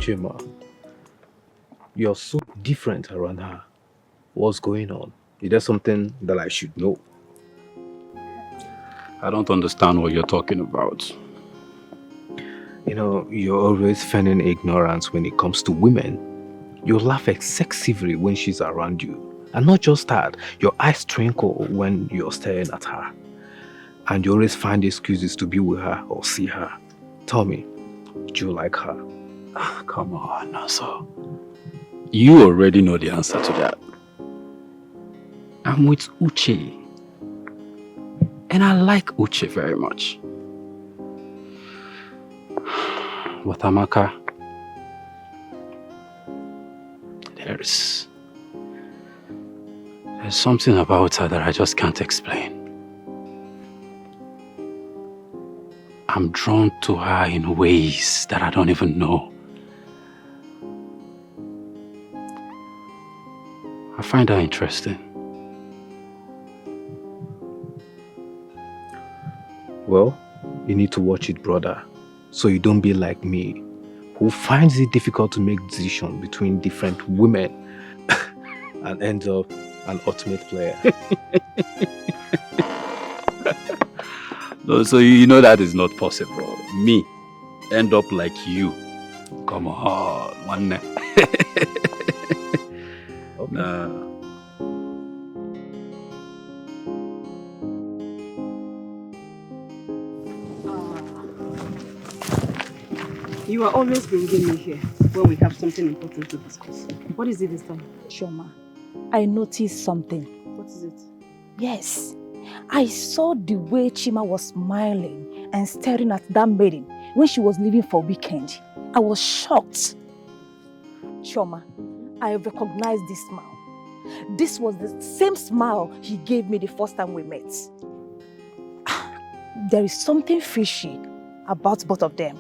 Chima, you're so different around her. What's going on? Is there something that I should know? I don't understand what you're talking about. You know, you're always feigning ignorance when it comes to women. You laugh excessively when she's around you. And not just that, your eyes twinkle when you're staring at her. And you always find excuses to be with her or see her. Tell me, do you like her? Come on, Naso. You already know the answer to that. I'm with Uche. And I like Uche very much. But Amaka, there's something about her that I just can't explain. I'm drawn to her in ways that I don't even know. I find her interesting. Well, you need to watch it, brother, so you don't be like me, who finds it difficult to make decisions between different women and ends up an ultimate player. No, so you know that is not possible. Me, end up like you. Come on, one. Okay. Nah. You are always bringing me here when we have something important to discuss. What is it this time? Chioma, I noticed something. What is it? Yes, I saw the way Chima was smiling and staring at that maiden when she was leaving for weekend. I was shocked. Chioma, I recognized this smile. This was the same smile he gave me the first time we met. There is something fishy about both of them.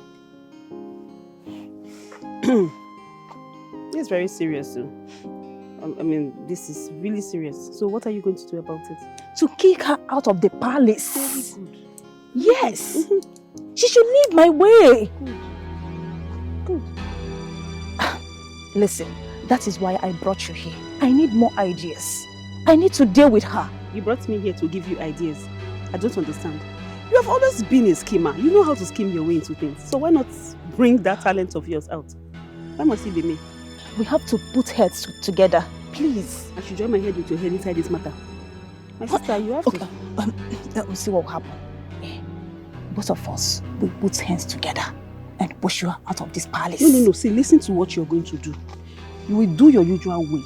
It's very serious too. I mean, this is really serious. So what are you going to do about it? To kick her out of the palace. Very good. Yes. She should leave my way. Good. Listen, that is why I brought you here. I need more ideas. I need to deal with her. You brought me here to give you ideas. I don't understand. You have always been a schemer. You know how to scheme your way into things. So why not bring that talent of yours out? Why must it be me? We have to put heads together, please. I should join my head with your head inside this matter. My sister, you have to. Let me see what will happen. Both of us will put hands together and push you out of this palace. No. See, listen to what you're going to do. You will do your usual way.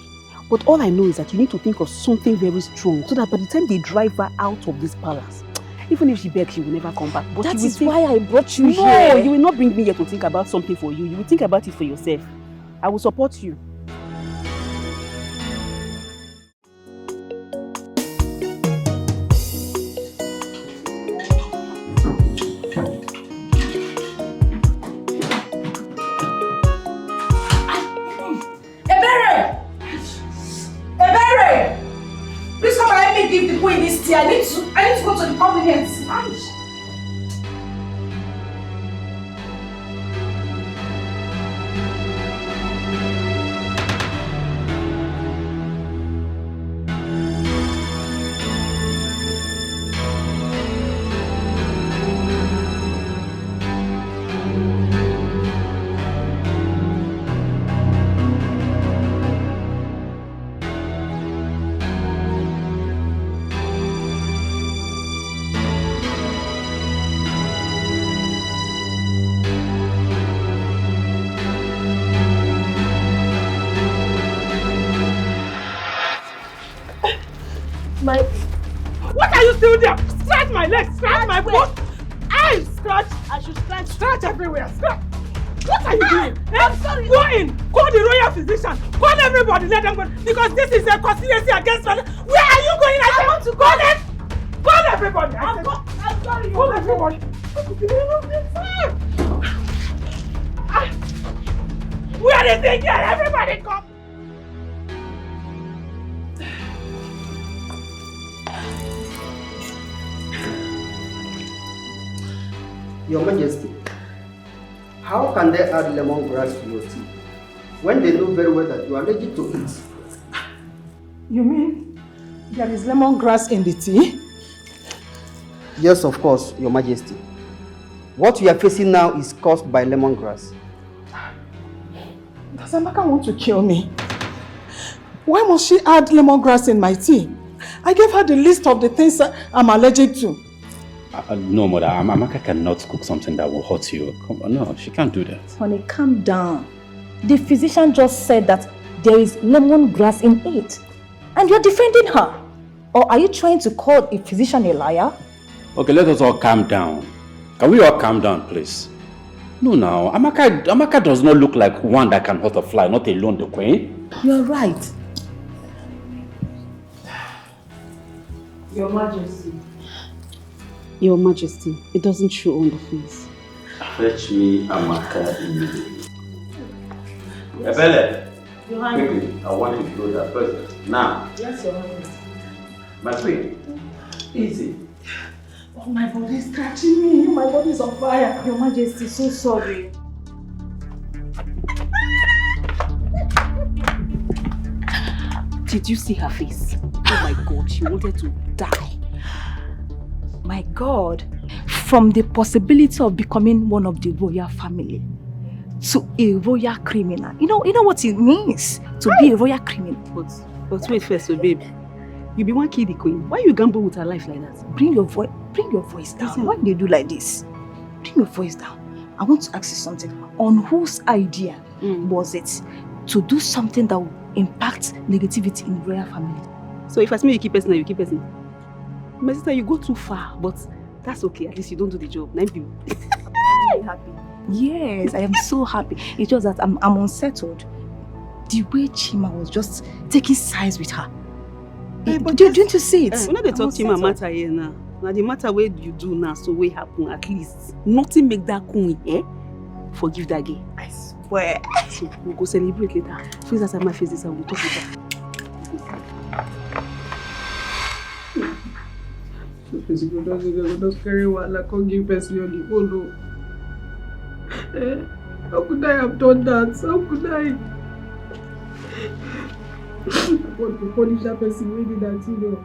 But all I know is that you need to think of something very strong so that by the time they drive her out of this palace, even if she begs, she will never come back. But that is why I brought you here. No, you will not bring me here to think about something for you. You will think about it for yourself. I will support you. Please come and help me give the queen this tea. I need to go to the convenience. What are you still there? Scratch my legs, scratch my foot. I scratch. I should scratch everywhere. Scratch. What are you doing? I'm sorry. Go in. Call the royal physician. Call everybody. Let them go. Because this is a conspiracy against me. Where are you going? I want to call them. Call everybody. I'm sorry. Call everybody. Where is they here? Everybody come. Your Majesty, How can they add lemongrass to your tea when they know very well that you are allergic to it? You mean there is lemongrass in the tea? Yes, of course, Your Majesty. What you are facing now is caused by lemongrass. Does Amaka want to kill me? Why must she add lemongrass in my tea? I gave her the list of the things I'm allergic to. No, mother. Amaka cannot cook something that will hurt you. Come on, no, she can't do that. Honey, calm down. The physician just said that there is lemongrass in it. And you're defending her. Or are you trying to call a physician a liar? Okay, let us all calm down. Can we all calm down, please? No, now. Amaka does not look like one that can hurt a fly, not alone the queen. You're right. Your Majesty. Your Majesty, it doesn't show on the face. Fetch me Amaka immediately. Ebele, quickly, I want you to do that first. Now. Yes, Your Highness. My queen, easy. Oh, my body is scratching me. My body is on fire. Your Majesty, so sorry. Did you see her face? Oh my God, she wanted to die. My God, from the possibility of becoming one of the royal family to a royal criminal. You know what it means to be a royal criminal. But wait first, so babe. You be one kill the queen. Why you gamble with her life like that? Bring your voice down. Why do you do like this? Bring your voice down. I want to ask you something. On whose idea was it to do something that will impact negativity in the royal family? So if I see you keep person, you keep person. My sister, you go too far, but that's okay. At least you don't do the job. 9 people. I'm happy. Yes, I am so happy. It's just that I'm unsettled. The way Chima was just taking sides with her. But don't you see it? When they talk Chima matter here now. Now the matter where you do now, so what happen at least. Nothing make that queen, forgive that girl. I swear. So we'll go celebrate later. Face as I might face this and we'll talk later. Just carry one, I can't give person on the phone. How could I have done that? How could I? I want to punish that person who did that, you know.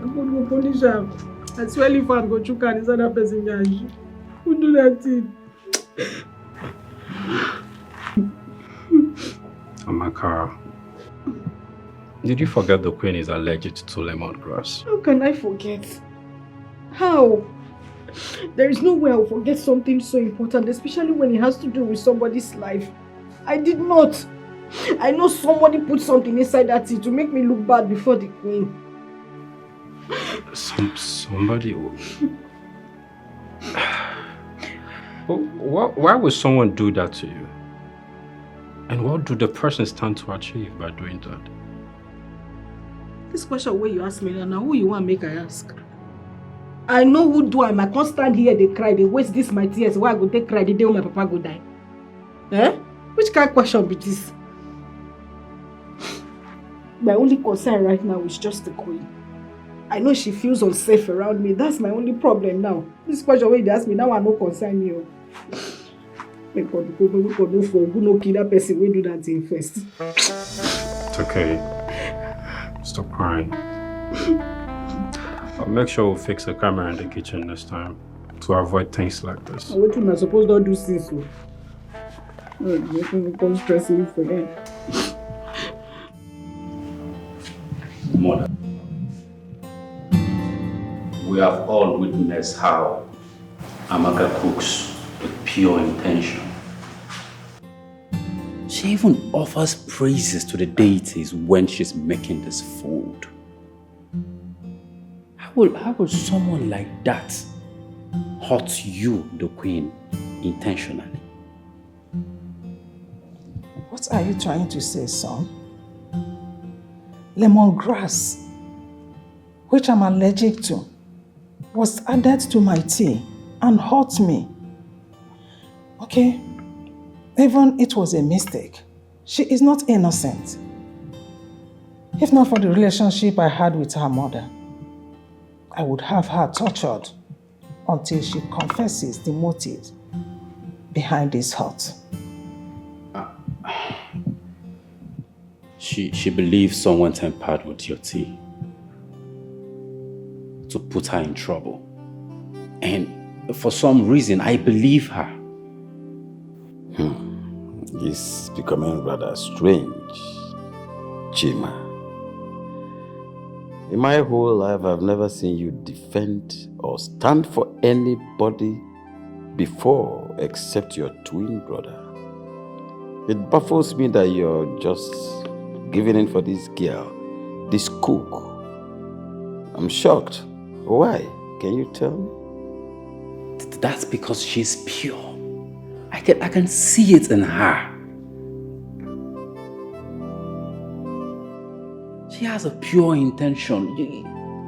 I want to punish him. I swear if I go choke and that person who do that thing. Amaka, did you forget the queen is allergic to lemongrass? How can I forget? How? There is no way I'll forget something so important, especially when it has to do with somebody's life. I did not. I know somebody put something inside that tea to make me look bad before the queen. Somebody? Why would someone do that to you? And what do the person stand to achieve by doing that? This question where you ask me now, who you want make I ask? I know who do am. I can't stand here, they cry, they waste this my tears. Why I go take cry the day when my papa go die? Which kind of question be this? My only concern right now is just the queen. I know she feels unsafe around me. That's my only problem now. This question where they ask me now, I no concern me. May God go for who no kill that person we do that thing first. It's okay. Stop crying. I'll make sure we'll fix the camera in the kitchen this time to avoid things like this. What am I supposed to do since so? You come stressing me for them. Mother, we have all witnessed how Amaka cooks with pure intention. She even offers praises to the deities when she's making this food. How will someone like that hurt you, the queen, intentionally? What are you trying to say, son? Lemongrass, which I'm allergic to, was added to my tea and hurt me. Okay, even it was a mistake. She is not innocent. If not for the relationship I had with her mother, I would have her tortured until she confesses the motive behind this hurt? She believes someone tampered with your tea to put her in trouble. And for some reason, I believe her. It's becoming rather strange, Chima. In my whole life, I've never seen you defend or stand for anybody before except your twin brother. It baffles me that you're just giving in for this girl, this cook. I'm shocked. Why? Can you tell me? That's because she's pure. I can see it in her. She has a pure intention.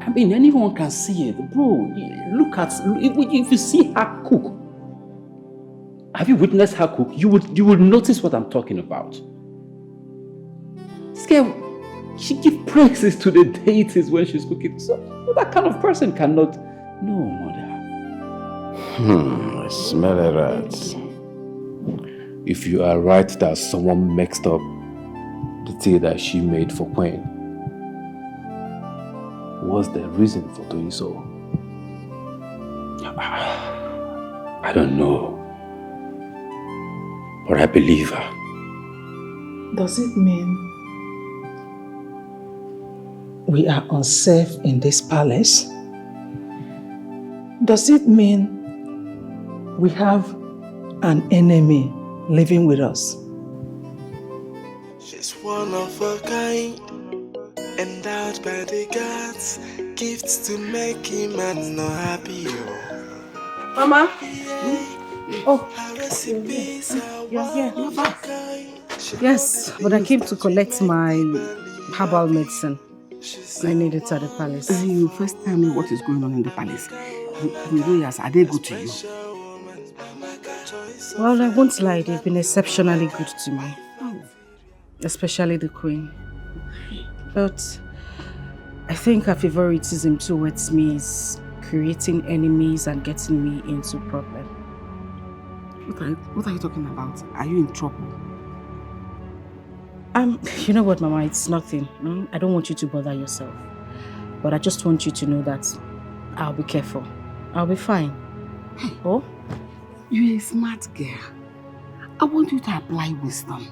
I mean, anyone can see it. Bro, look at, if you see her cook, have you witnessed her cook? You would notice what I'm talking about. This girl, she gives praises to the deities when she's cooking. So that kind of person cannot. No, mother. I smell a rat. If you are right that someone mixed up the tea that she made for Queen, what's the reason for doing so? I don't know. But I believe her. Does it mean we are unsafe in this palace? Does it mean we have an enemy living with us? She's one of a kind, endowed by the gods, gifts to make him and not happy. Mama? Oh, Yeah, yes, but I came to collect my herbal medicine. I need it at the palace. You first tell me what is going on in the palace. The royals, are they good to you? Well, I won't lie, they've been exceptionally good to me. Especially the Queen. But I think her favoritism towards me is creating enemies and getting me into problem. What are you talking about? Are you in trouble? You know what, Mama, it's nothing. I don't want you to bother yourself. But I just want you to know that I'll be careful. I'll be fine. Hey, oh? You're a smart girl. I want you to apply wisdom.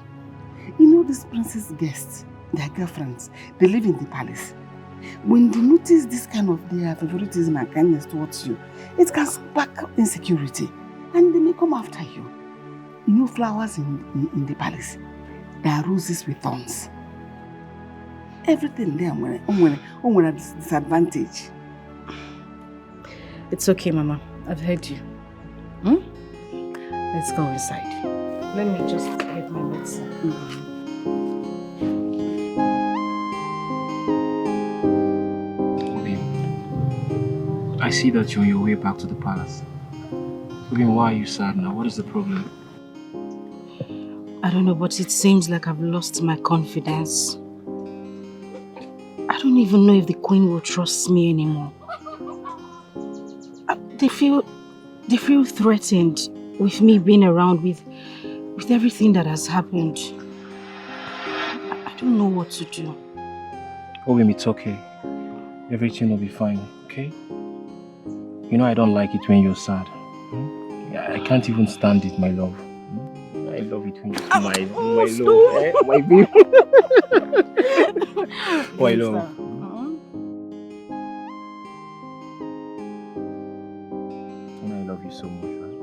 You know these princess guests, their girlfriends, they live in the palace. When they notice this kind of their favoritism and kindness towards you, it can spark insecurity. And they may come after you. You know flowers in the palace, there are roses with thorns. Everything there on a disadvantage. It's okay, Mama. I've heard you. Let's go inside. Let me just get my medicine. I see that you're on your way back to the palace. Why are you sad now? What is the problem? I don't know, but it seems like I've lost my confidence. I don't even know if the Queen will trust me anymore. They feel threatened with me being around with everything that has happened. I don't know what to do. Obim, it's okay. Everything will be fine, okay? You know I don't like it when you're sad. I can't even stand it, my love. I love it when you smile, my love, my baby. My love. And I love you so much, right?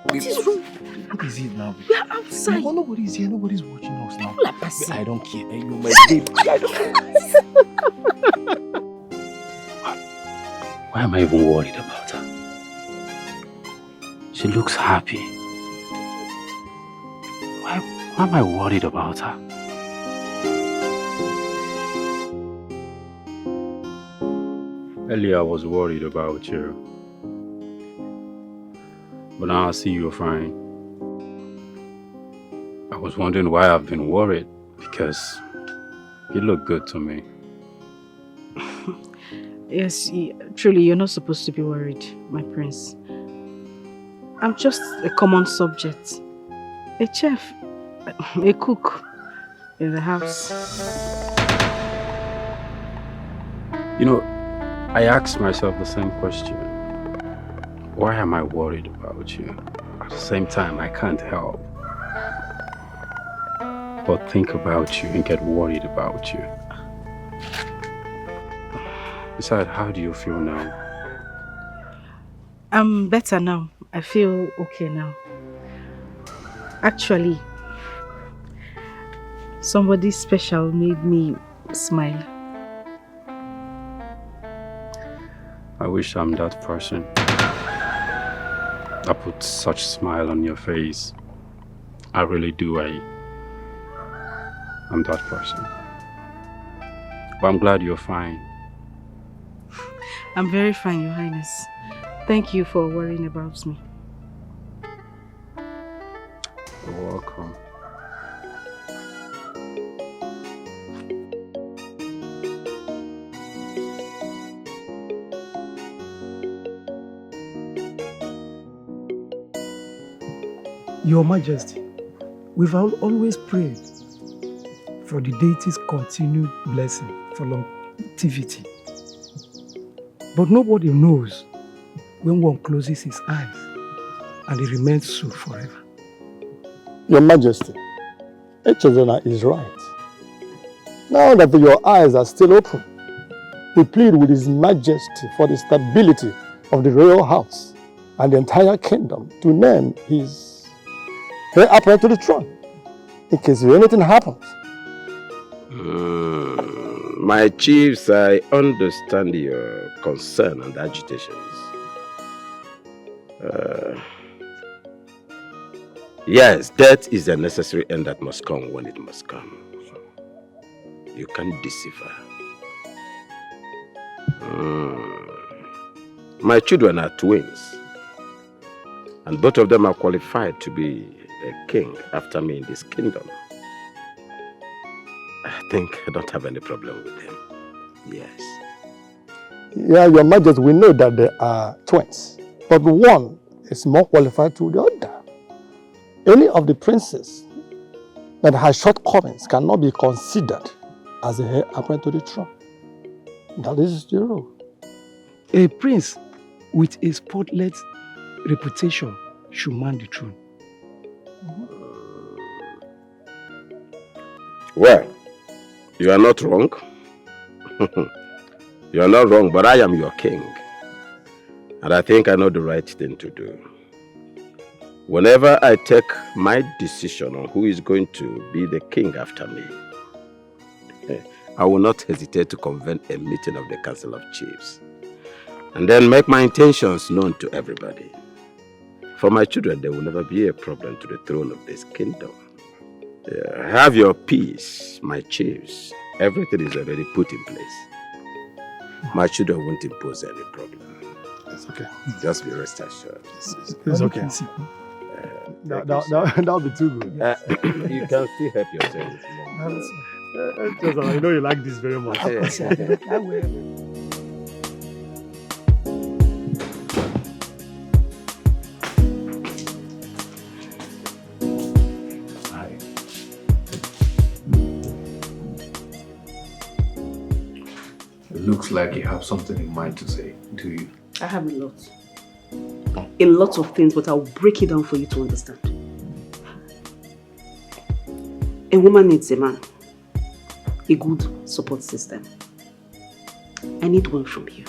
What is wrong? What is it now? We are outside. No, nobody's here. Nobody's watching us now. I don't care. You're my baby. I don't care. Why am I even worried about her? She looks happy. Why am I worried about her? Earlier I was worried about you. But now I see you're fine. I was wondering why I've been worried, because you look good to me. Yes, truly, you're not supposed to be worried, my prince. I'm just a common subject. A chef, a cook in the house. You know, I asked myself the same question. Why am I worried about you? At the same time, I can't help but think about you and get worried about you. Besides, how do you feel now? I'm better now. I feel okay now. Actually, somebody special made me smile. I wish I'm that person. I put such smile on your face. I really do. I'm that person. But I'm glad you're fine. I'm very fine, Your Highness. Thank you for worrying about me. You're welcome. Your Majesty, we've always prayed for the deity's continued blessing for longevity. But nobody knows when one closes his eyes and he remains so forever. Your Majesty, Echezona is right. Now that your eyes are still open, we plead with His Majesty for the stability of the royal house and the entire kingdom to name his heir apparent to the throne, in case anything happens. My chiefs, I understand your concern and agitations. Yes, death is a necessary end that must come when it must come. You can't deceive her. My children are twins, and both of them are qualified to be a king after me in this kingdom. I think I don't have any problem with them. Yes. Yeah, Your Majesty, we know that they are twins, but one is more qualified to the other. Any of the princes that has shortcomings cannot be considered as a heir apparent to the throne. That is the rule. A prince with a spotless reputation should man the throne. Well, you are not wrong. You are not wrong, but I am your king. And I think I know the right thing to do. Whenever I take my decision on who is going to be the king after me, I will not hesitate to convene a meeting of the Council of Chiefs and then make my intentions known to everybody. For my children, there will never be a problem to the throne of this kingdom. Have your peace, my chiefs. Everything is already put in place. My children won't impose any problem. It's okay. Just be rest assured. It's okay. That'll be too good. You can still help yourself. I know you like this very much. I will. Looks like you have something in mind to say, do you? I have a lot. A lot of things, but I'll break it down for you to understand. A woman needs a man. A good support system. I need one from you.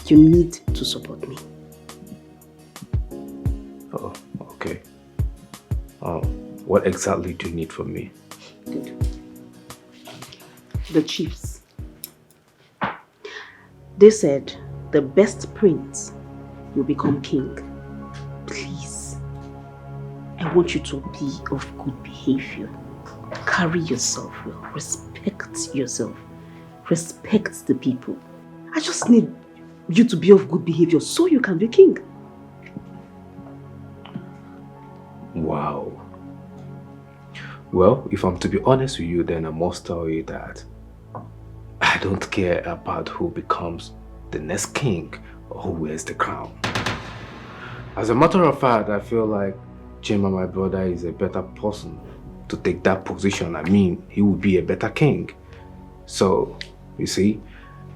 You need to support me. Oh, okay. What exactly do you need from me? Good. The chiefs. They said the best prince will become king. Please, I want you to be of good behavior. Carry yourself well. Respect yourself. Respect the people. I just need you to be of good behavior so you can be king. Wow. Well, if I'm to be honest with you, then I must tell you that I don't care about who becomes the next king or who wears the crown. As a matter of fact, I feel like Chima, my brother, is a better person to take that position. I mean, he would be a better king. So, you see,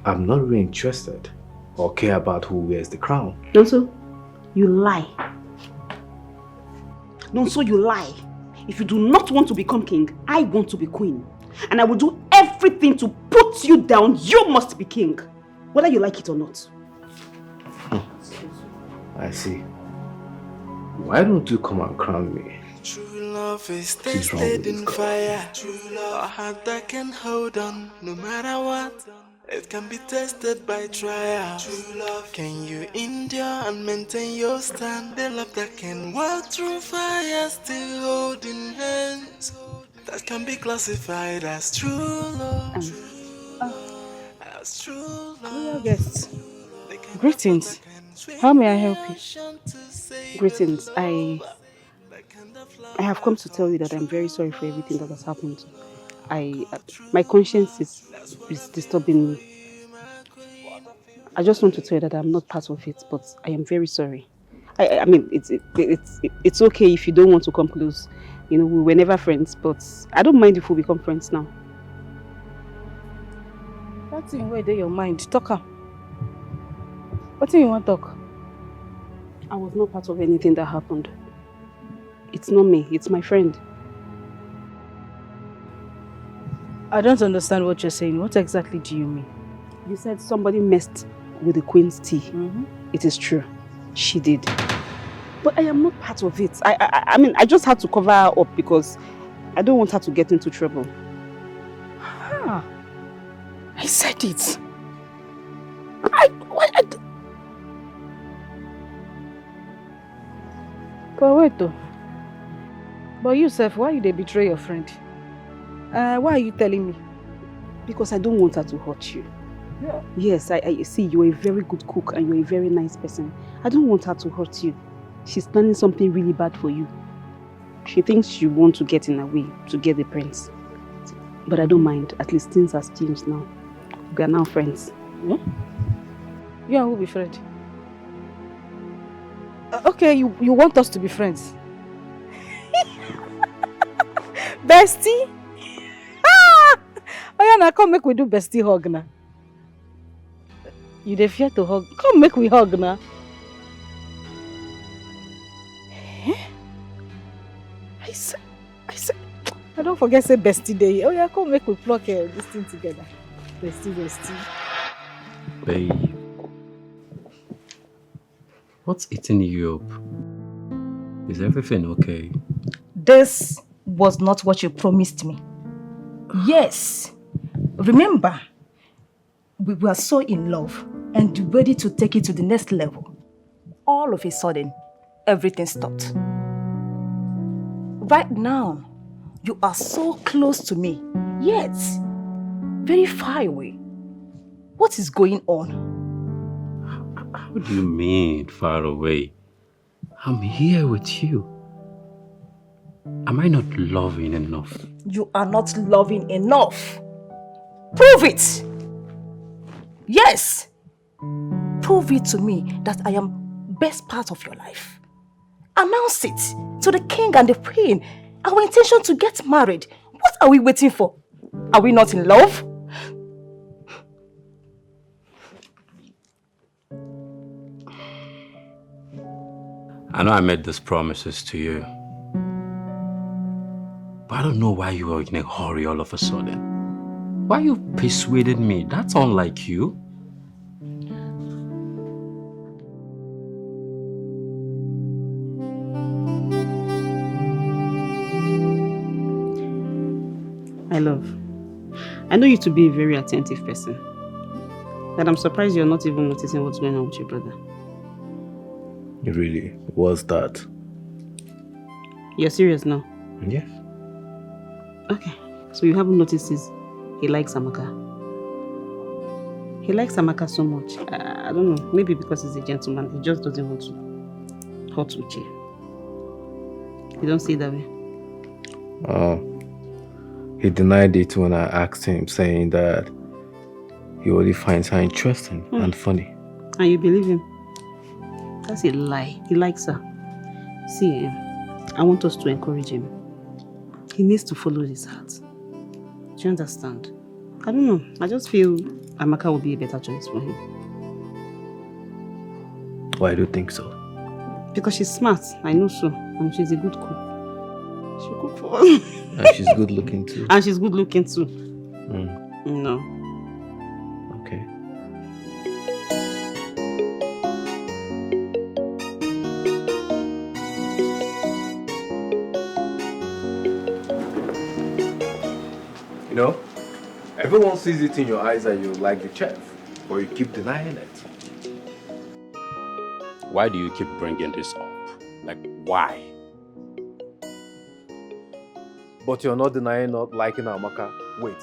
I'm not really interested or care about who wears the crown. Nonso, you lie. Nonso, you lie. If you do not want to become king, I want to be queen. And I will do everything to put you down. You must be king. Whether you like it or not. I see. Why don't you come and crown me? True love is tested in fire. True love, a heart that can hold on no matter what. It can be tested by trial. True love, can you endure and maintain your stand? The love that can walk through fire, still holding hands. That can be classified as true love. As true love. Guests, greetings. How may I help you? Greetings. I have come to tell you that I'm very sorry for everything that has happened. My conscience is disturbing me. I just want to tell you that I'm not part of it, but I am very sorry. I mean, it's okay if you don't want to come close. You know, we were never friends, but I don't mind if we become friends now. That's in where your mind. Talk her. What do you want to talk? I was not part of anything that happened. It's not me, it's my friend. I don't understand what you're saying. What exactly do you mean? You said somebody messed with the queen's tea. It is true. She did. But I am not part of it. I mean, I just had to cover her up because I don't want her to get into trouble. I said it. But wait though. But you, Seth, why you they betray your friend? Why are you telling me? Because I don't want her to hurt you. Yeah. Yes, I see you're a very good cook and you're a very nice person. I don't want her to hurt you. She's planning something really bad for you. She thinks you want to get in her way to get the prince. But I don't mind. At least things have changed now. We are now friends. Yeah? You and who be friends? Okay, you want us to be friends? Bestie? Oh yeah, now come make we do bestie hug now. You dey fear to hug? Come make we hug now. I said, I don't forget say bestie day. Oh yeah, come make we pluck this thing together. Bestie. Babe, what's eating you up? Is everything okay? This was not what you promised me. Yes. Remember, we were so in love and ready to take it to the next level. All of a sudden, everything stopped. Right now, you are so close to me, yet very far away. What is going on? How do you mean far away? I'm here with you. Am I not loving enough? You are not loving enough. Prove it. Yes. Prove it to me that I am best part of your life. Announce it to the king and the queen. Our intention to get married. What are we waiting for? Are we not in love? I know I made these promises to you. But I don't know why you are in a hurry all of a sudden. Why you persuaded me? That's unlike you. My love, I know you to be a very attentive person. But I'm surprised you're not even noticing what's going on with your brother. Really? What's that? You're serious now? Yes. Okay. So you haven't noticed he likes Amaka. He likes Amaka so much. I don't know. Maybe because he's a gentleman. He just doesn't want to hurt Uche. You don't see it that way? He denied it when I asked him, saying that he only finds her interesting and funny. And you believe him? That's a lie. He likes her. See, I want us to encourage him. He needs to follow his heart. Do you understand? I don't know. I just feel Amaka will be a better choice for him. Why do you think so? Because she's smart. I know so. And she's a good cook. She'll cook for us. And she's good looking too. And she's good looking too. No. Okay. You know, everyone sees it in your eyes that you like the chef, but you keep denying it. Why do you keep bringing this up? Like, why? But you're not denying not liking Amaka. Wait,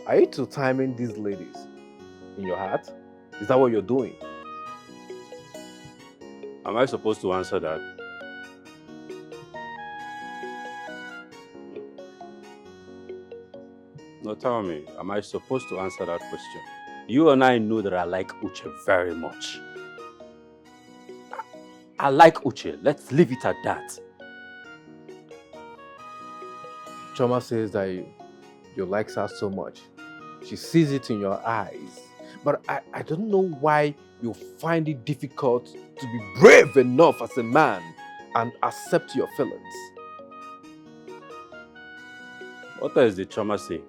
are you two-timing these ladies in your heart? Is that what you're doing? Am I supposed to answer that? No, tell me, am I supposed to answer that question? You and I know that I like Uche very much. I like Uche. Let's leave it at that. Choma says that you like her so much. She sees it in your eyes. But I don't know why you find it difficult to be brave enough as a man and accept your feelings. What else did Choma say?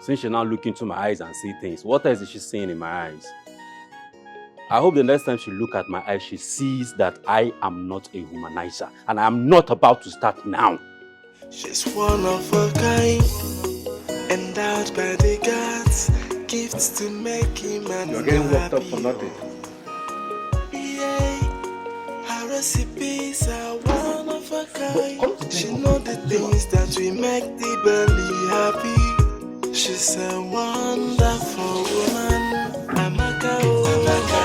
Since she now look into my eyes and see things, what else is she seeing in my eyes? I hope the next time she look at my eyes, she sees that I am not a humanizer and I am not about to start now. She's one of a kind, endowed by the gods, gifts to make him and You're getting worked up for nothing. Yeah, her recipes are one of a kind. She know the things that we make the belly happy. She's a wonderful woman, Amaka, oh Amaka,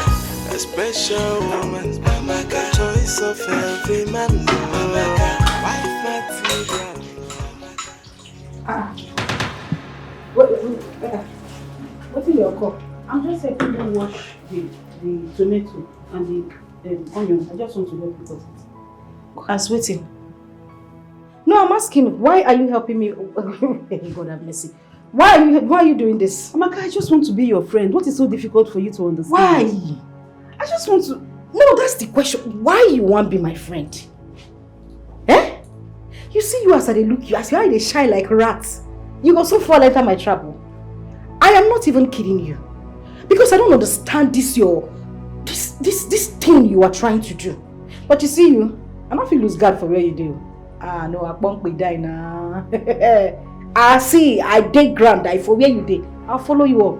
a special woman, Amaka, choice of every man, Amaka, wife material. What's in your cup? I'm just helping them wash the tomato and the onion. I just want to help you cut it. As waiting. No, I'm asking, why are you helping me? God have mercy. Why are you doing this? Amaka, I just want to be your friend. What is so difficult for you to understand? Why? I just want to... No, that's the question. Why you want to be my friend? Eh? You see you as I look you, as you are they shine like rats. You go so far enter my trouble. I am not even kidding you. Because I don't understand this thing you are trying to do. But you see you, I don't feel lose God for where you do. Ah no, I won't be die now. See, I dig ground, I for where you did. I'll follow you up.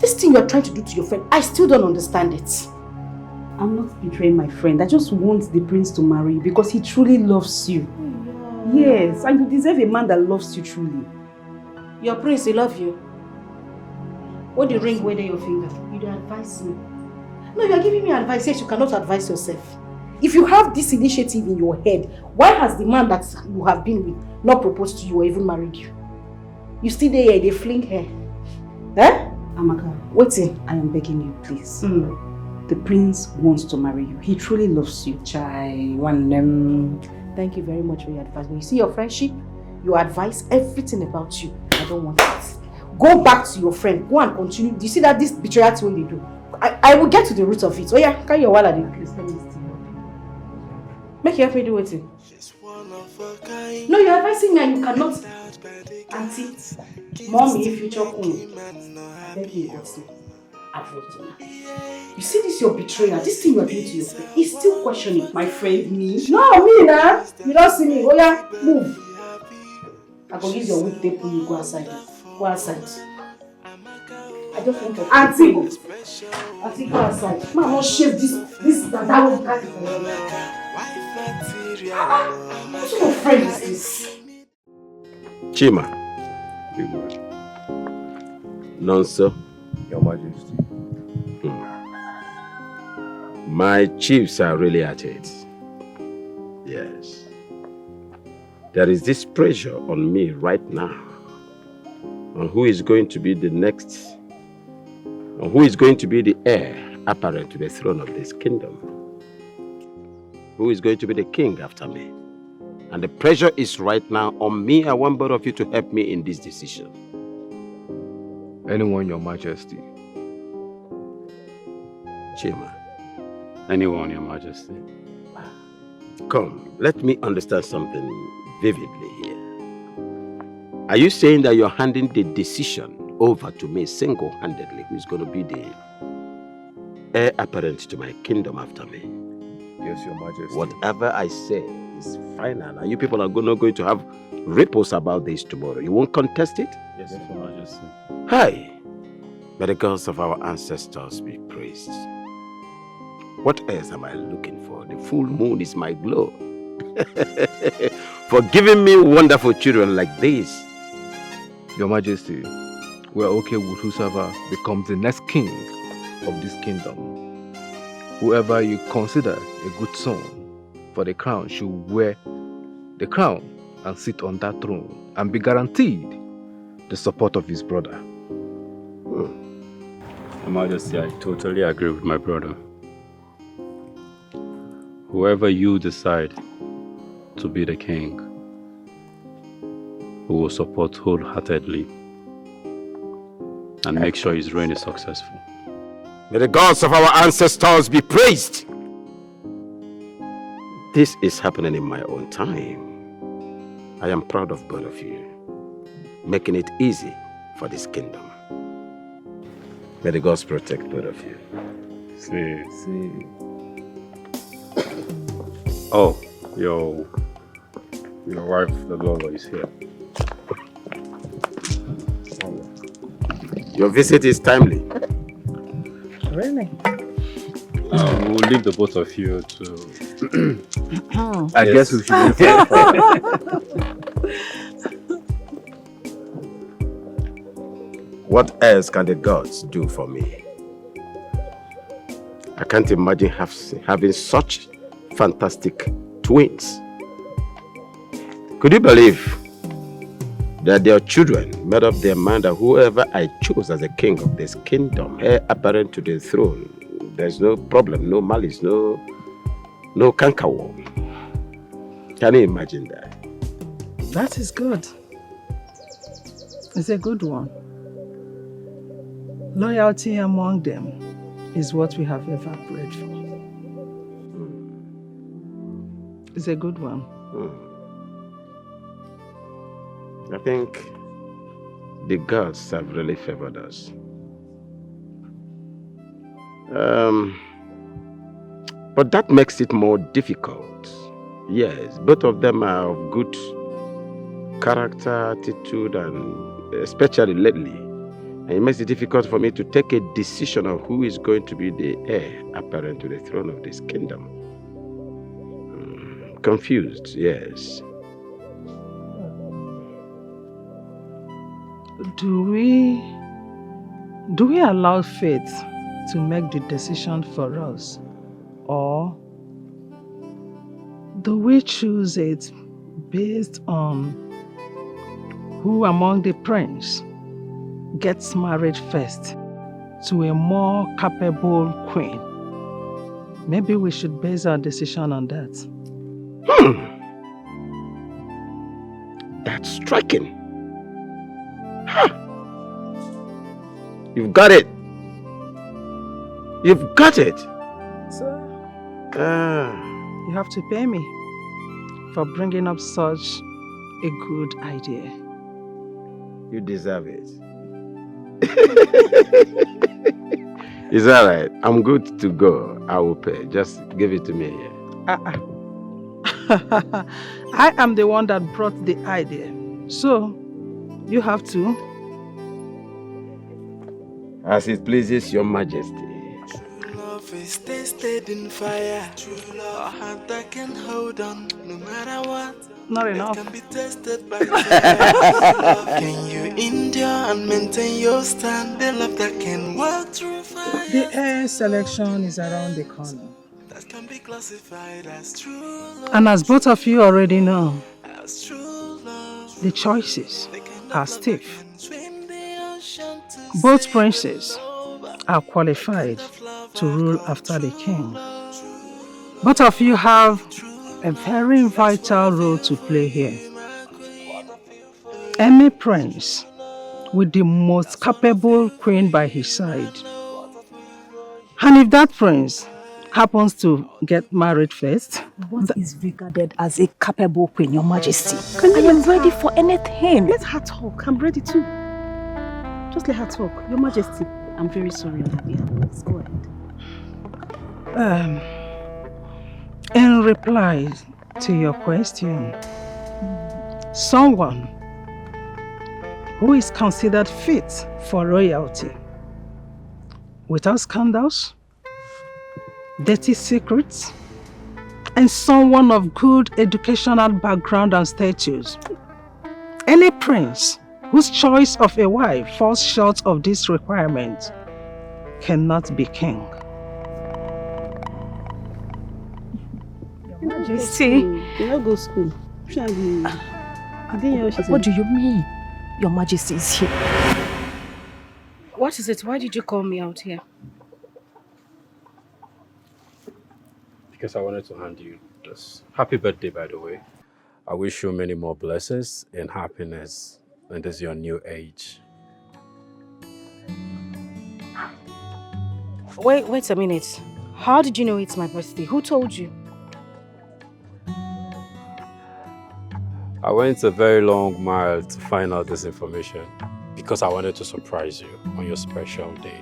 This thing you're trying to do to your friend, I still don't understand it. I'm not betraying my friend. I just want the prince to marry you because he truly loves you. Yes, and you deserve a man that loves you truly. Your prince, he love you. What the ring wear on your finger? You don't advise me. No, you are giving me advice, yes, you cannot advise yourself. If you have this initiative in your head, why has the man that you have been with not proposed to you or even married you? You still there, they fling hair. Eh? Amaka, waiting. I am begging you, please. The prince wants to marry you. He truly loves you. Chai, one thank you very much for your advice. When you see your friendship, your advice, everything about you, I don't want it. Go back to your friend. Go and continue. Do you see that this betrayal thing they do? I will get to the root of it. Oh yeah, carry your wallet, please. Let me see. Make you help me do it. No, you're advising me and you cannot. Auntie, mommy, future queen. I beg you, God's name. You see this your betrayal, this thing you are doing to your friend. He's still questioning my friend, me. No, me, nah. You don't see me. Oh yeah, move. I go use your wood tape when you go outside. Go outside. I just want to. Auntie, go outside. Man, not shave this that will cut it. What sort of friend is this? Chima. Nonso. Your Majesty. My chiefs are really at it. Yes. There is this pressure on me right now on who is going to be the next, or who is going to be the heir apparent to the throne of this kingdom. who is going to be the king after me. And the pressure is right now on me. I want both of you to help me in this decision. Anyone, Your Majesty. Chima. Anyone, Your Majesty. Come, let me understand something vividly here. Are you saying that you're handing the decision over to me single-handedly, who's going to be the heir apparent to my kingdom after me? Yes, Your Majesty. Whatever I say is final, and you people are not going to have ripples about this tomorrow. You won't contest it? Yes, Your Majesty. Hi. May the gods of our ancestors be praised. What else am I looking for? The full moon is my glow. For giving me wonderful children like this. Your Majesty, we are okay with whosoever becomes the next king of this kingdom. Whoever you consider a good son for the crown should wear the crown and sit on that throne and be guaranteed the support of his brother. Your Majesty, I totally agree with my brother. Whoever you decide to be the king, we will support wholeheartedly and make sure his reign is successful. May the gods of our ancestors be praised. This is happening in my own time. I am proud of both of you, making it easy for this kingdom. May the gods protect both of you. See. Oh, your wife, the Lolo, is here. Your visit is timely. Really? We'll leave the both of you to... I guess we should be What else can the gods do for me? I can't imagine having such fantastic twins. Could you believe that their children made up their mind that whoever I choose as a king of this kingdom, heir apparent to the throne, there's no problem, no malice, no cankerworm. Can you imagine that? That is good. It's a good one. Loyalty among them is what we have ever prayed for. It's a good one. I think the gods have really favored us. But that makes it more difficult. Yes, both of them are of good character, attitude, and especially lately. And it makes it difficult for me to take a decision of who is going to be the heir apparent to the throne of this kingdom. Confused, yes. Do we allow faith to make the decision for us? Or do we choose it based on who among the prince gets married first to a more capable queen? Maybe we should base our decision on that. That's striking. Huh. You've got it. You've got it. Sir, you have to pay me for bringing up such a good idea. You deserve it. It's all right. I'm good to go. I will pay. Just give it to me here. I am the one that brought the idea. So, you have to. As it pleases your majesty. Love is tasted in fire. True love, a heart that can hold on no matter what. Not enough. It can be tested by fire. Can you endure and maintain your stand? The love that can walk through fire. The air selection is around the corner. That can be classified as true love. And as both of you already know, As true love. the choices are stiff. Both princes are qualified to rule after the king. Both of you have a very vital role to play here. Any prince with the most capable queen by his side. And if that prince happens to get married first, what is regarded as a capable queen, Your Majesty? I am ready for anything. Let her talk. I'm ready too. Just let her talk. Your Majesty, I'm very sorry. Yeah, let's go ahead. In reply to your question, someone who is considered fit for royalty, without scandals, dirty secrets, and someone of good educational background and status. Any prince whose choice of a wife falls short of this requirement cannot be king. Your Majesty, you not go to school. What do you mean? Your Majesty is here. What is it? Why did you call me out here? Because I wanted to hand you this. Happy birthday, by the way. I wish you many more blessings and happiness in this your new age. Wait a minute. How did you know it's my birthday? Who told you? I went a very long mile to find out this information because I wanted to surprise you on your special day.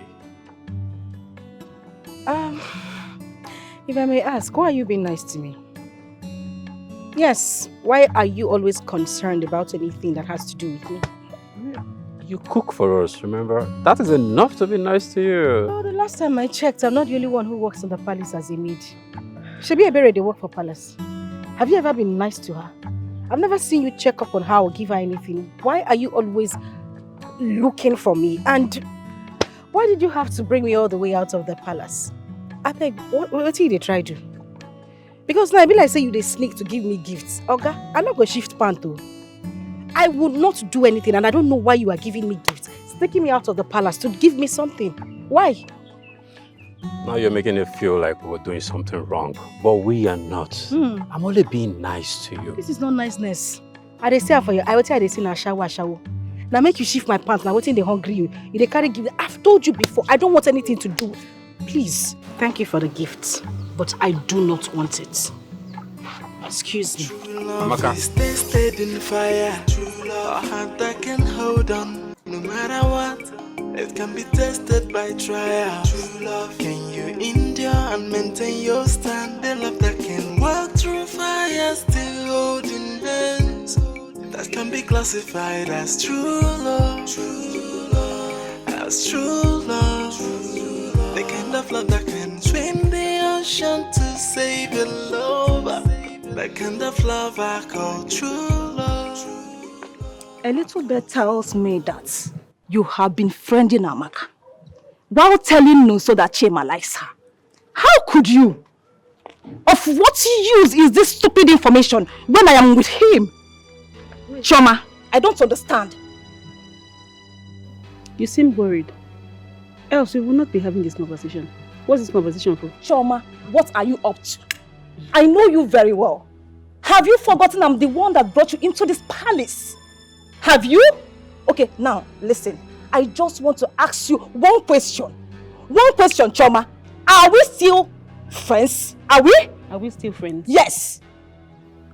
If I may ask, why are you being nice to me? Yes, why are you always concerned about anything that has to do with me? You cook for us, remember? That is enough to be nice to you. Oh, the last time I checked, I'm not the only one who works in the palace as a maid. Shebi Ebere, they work for palace. Have you ever been nice to her? I've never seen you check up on her or give her anything. Why are you always looking for me? And why did you have to bring me all the way out of the palace? I beg, what did they try to do? Because now I be like say you they sneak to give me gifts. Oga, I'm not going to shift panto. I would not do anything and I don't know why you are giving me gifts. It's taking me out of the palace to give me something. Why? Now you're making it feel like we're doing something wrong, but we are not. I'm only being nice to you. This is not niceness. I dey say for you. I will tell you they say na shower. Now make you shift my pants. Now waiting they hungry you. You they carry give. I've told you before. I don't want anything to do. Please, thank you for the gift, but I do not want it. Excuse me. Amaka. Is tested in fire. True love, a heart that can hold on, no matter what. It can be tested by trial. True love, can you endure and maintain your stand? The love that can walk through fire, still holding hands. That can be classified as true love. True love, as true love. The kind of love that can swim the ocean to save your lover. That kind of love I call true love. A little bit tells me that you have been friending Amaka while telling Nonso that Chema likes her. How could you? Of what use is this stupid information when I am with him? Choma, I don't understand. You seem worried. Else we will not be having this conversation. What's this conversation for? Choma, what are you up to? I know you very well. Have you forgotten I'm the one that brought you into this palace? Have you? Okay, now, listen. I just want to ask you one question. One question, Choma. Are we still friends? Are we? Are we still friends? Yes.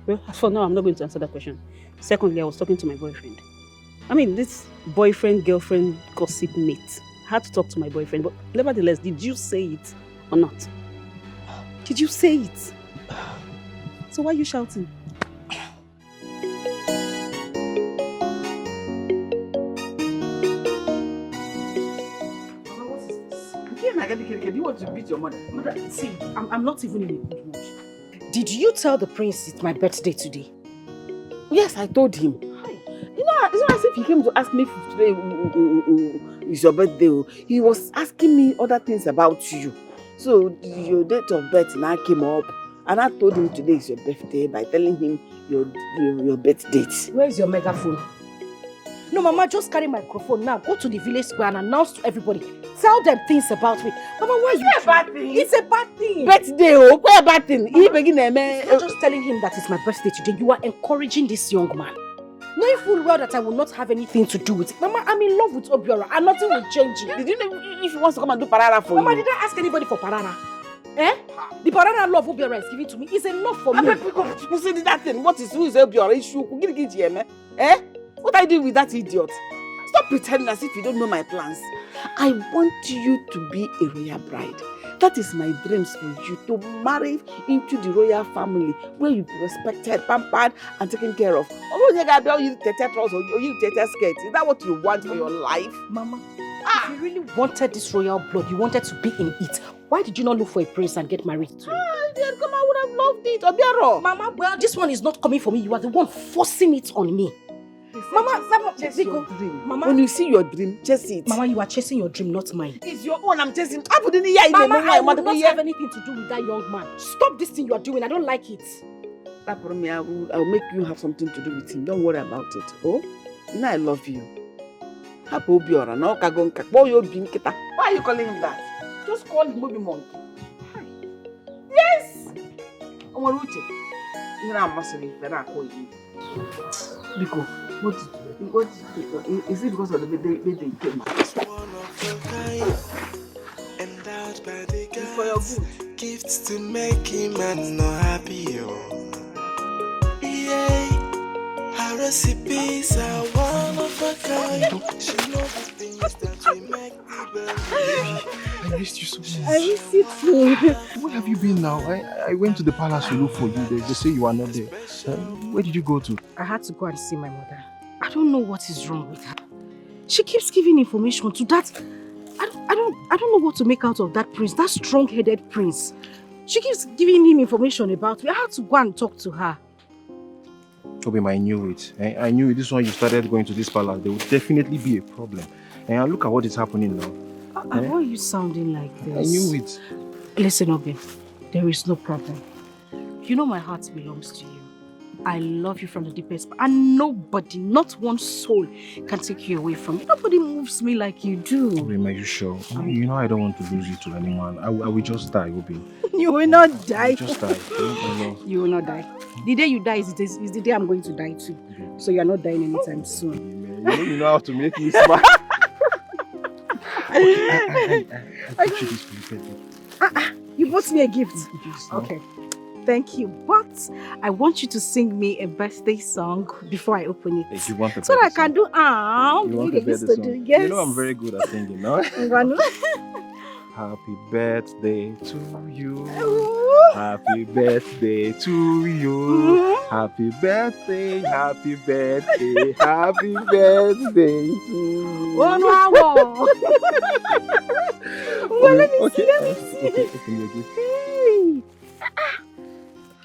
Well, for now, I'm not going to answer that question. Secondly, I was talking to my boyfriend. I mean, this boyfriend, girlfriend, gossip mate. I had to talk to my boyfriend, but nevertheless, did you say it or not? Did you say it? So why are you shouting? Do you want to beat your mother? Mother, see, I'm not even in a good mood. Did you tell the prince it's my birthday today? Yes, I told him. You know, it's not as if he came to ask me if today is your birthday. He was asking me other things about you. So your date of birth now came up, and I told him today is your birthday by telling him your birth date. Where is your megaphone? No, Mama, just carry microphone now. Go to the village square and announce to everybody. Tell them things about me. Mama, why you? It's a bad thing. It's a bad thing. Birthday, oh, where a bad thing? You're not just telling him that it's my birthday today. You are encouraging this young man. Knowing full well that I will not have anything to do with it. Mama, I'm in love with Obiora and nothing will change it. Did you know if he wants to come and do parara for Mama, you? did I ask anybody for parara? Eh? The parara love Obiora is giving to me is enough for me. You see that thing? Who is Obiora issue? Eh? What are you doing with that idiot? Stop pretending as if you don't know my plans. I want you to be a royal bride. That is my dreams for you, to marry into the royal family where you be respected, pampered, and taken care of. Is that what you want for your life? Mama, if you really wanted this royal blood, you wanted to be in it, why did you not look for a prince and get married to him? I would have loved it, Obiaro. Mama, well, this one is not coming for me. You are the one forcing it on me. Mama, chase your dream. Mama, when you see your dream, chase it. Mama, you are chasing your dream, not mine. It's your own. I'm chasing. Mama, I will not have anything to do with that young man. Stop this thing you are doing. I don't like it. I will make you have something to do with him. Don't worry about it. Oh, you know I love you. Why are you calling him that? Just call him Moby Monkey. Yes. Because what is it because of the way they came? Endowed by the gods, gifts to make him and not happy. Yeah, her recipes are one of a kind. She knows the things that we make the bellevue. I missed you so much. I miss you too. Where have you been now? I went to the palace to look for you. They say you are not there. Where did you go to? I had to go and see my mother. I don't know what is wrong with her. She keeps giving information to that. I don't know what to make out of that prince, that strong-headed prince. She keeps giving him information about me. I had to go and talk to her. Obim, I knew it. I knew it. This one you started going to this palace, there would definitely be a problem. And look at what is happening now. Why are you sounding like this? I knew it. Listen, Obim, there is no problem. You know my heart belongs to you. I love you from the deepest, and nobody, not one soul, can take you away from me. Nobody moves me like you do. Obim, are you sure? You know I don't want to lose you to anyone. I will just die, Obim. You will not die. I will just die. You will not die. The day you die is the day I'm going to die too. So you are not dying anytime soon. You know how to make me smile. I got you this for your birthday. You bought me a gift? Okay. Thank you. But I want you to sing me a birthday song before I open it. You want a so that I can do You want a birthday song? Yes. You know I'm very good at singing, no? Happy birthday to you. Happy birthday to you. Happy birthday, happy birthday, happy birthday to you. Well, let me see. Okay. Hey.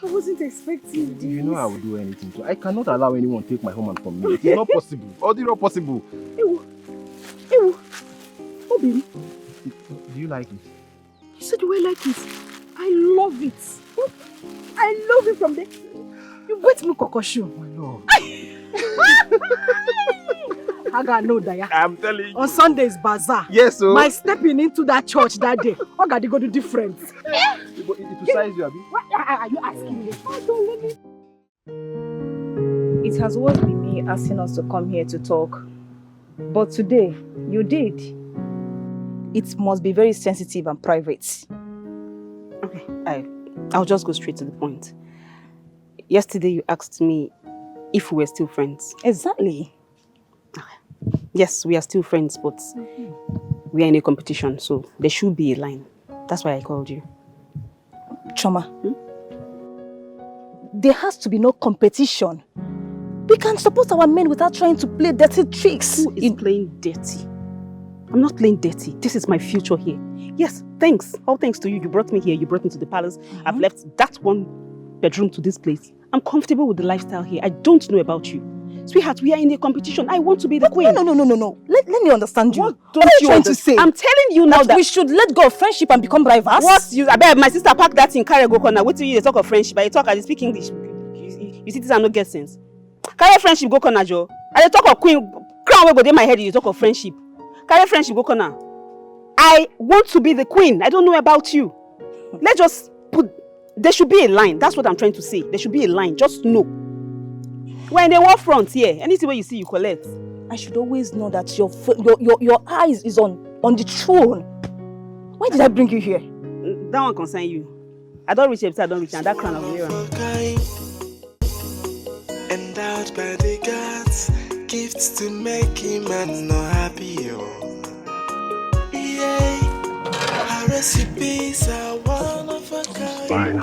I wasn't expecting this. You know I will do anything. So I cannot allow anyone to take my home and from me. It's not possible. It's not possible. Ew. Oh, baby. Do you like it? You said do I like it? I love it. I love it from the... You wet me kokoshu. My love. I got no Daya. I'm telling you. On Sunday's bazaar. Yes, sir. My stepping into that church that day. I got to go to different. It will size you, Abi. What are you asking me? Oh, don't let me. It has always been me asking us to come here to talk. But today, you did. It must be very sensitive and private. Okay, I'll just go straight to the point. Yesterday you asked me if we were still friends. Exactly. Yes, we are still friends, but we are in a competition, so there should be a line. That's why I called you. Choma, there has to be no competition. We can support our men without trying to play dirty tricks. Who is playing dirty? I'm not playing dirty. This is my future here. Yes, thanks. All thanks to you. You brought me here. You brought me to the palace. I've left that one bedroom to this place. I'm comfortable with the lifestyle here. I don't know about you. Sweetheart, we are in a competition. I want to be the queen. No. Let me understand you. What don't you trying to say? I'm telling you now that we should let go of friendship and become rivals. What you? I bet my sister packed that in carry go corner. Wait till you talk of friendship. I talk. I speak English. You see, this are no get sense. Carry friendship go corner, Joe. I talk of queen crown wey go dey my head, you talk of friendship. Carry friendship go corner. I want to be the queen. I don't know about you. Let's just put... There should be a line. That's what I'm trying to say. There should be a line. Just know. When they war front here, anything where you see, you collect. I should always know that your eyes is on the throne. Why did I bring you here? That one concern you. I don't reach it, I don't reach, and that crown of you. Endowed by the gods, gifts to make him man not happy. Yeah, our recipes are one of a kind. Fine.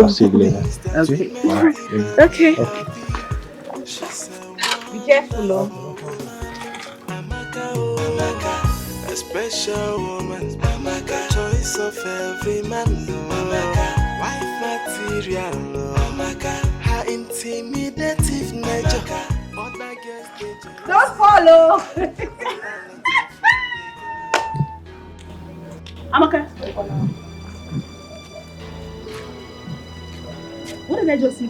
I'll see you later. Okay. Bye. Okay. Be careful, Lord. A special woman, Amaka, choice of every man, Amaka, wife material, Amaka, her intimidative nature. Don't follow. Amaka. What did I just see? A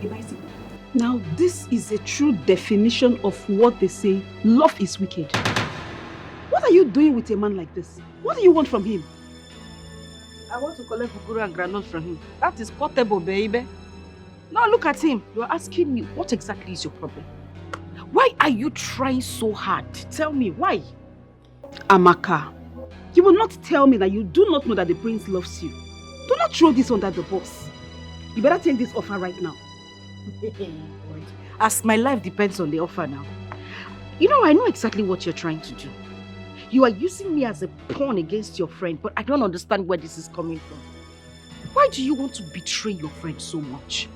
bicycle. Now, this is a true definition of what they say, love is wicked. What are you doing with a man like this? What do you want from him? I want to collect kukuru and granite from him. That is portable, baby. Now look at him. You are asking me, what exactly is your problem? Why are you trying so hard? Tell me, why? Amaka, you will not tell me that you do not know that the prince loves you. Do not throw this under the bus. You better take this offer right now. As my life depends on the offer now. You know, I know exactly what you're trying to do. You are using me as a pawn against your friend, but I don't understand where this is coming from. Why do you want to betray your friend so much?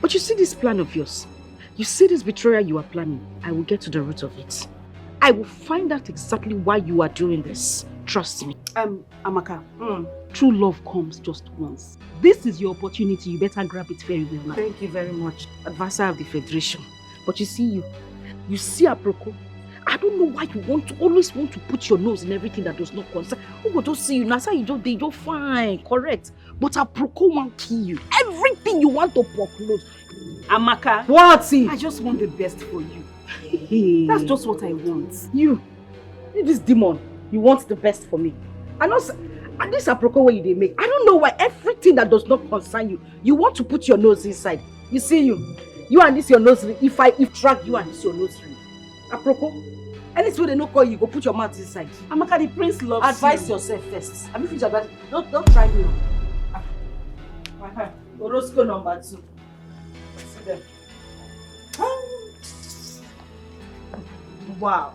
But you see this plan of yours. You see this betrayal you are planning. I will get to the root of it. I will find out exactly why you are doing this. Trust me. Amaka, true love comes just once. This is your opportunity. You better grab it very well now. Thank you very much, advisor of the Federation. But you see Aproko. I don't know why you always want to put your nose in everything that does not concern. Who will just see you? Now say you're fine, correct. But Aproko won't kill you. Everything you want to proclose. Amaka. What? I just want the best for you. That's just what I want. You, this demon, you want the best for me. And this Aproko where they make. I don't know why everything that does not concern you, you want to put your nose inside. You see you and this your nose ring. If track you and this your nose ring. Aproko, anything they don't call you, go put your mouth inside. Amaka, the prince loves Advise you. yourself first. Have you finished advice? Don't try me now. Orosco number 2. See them. Wow.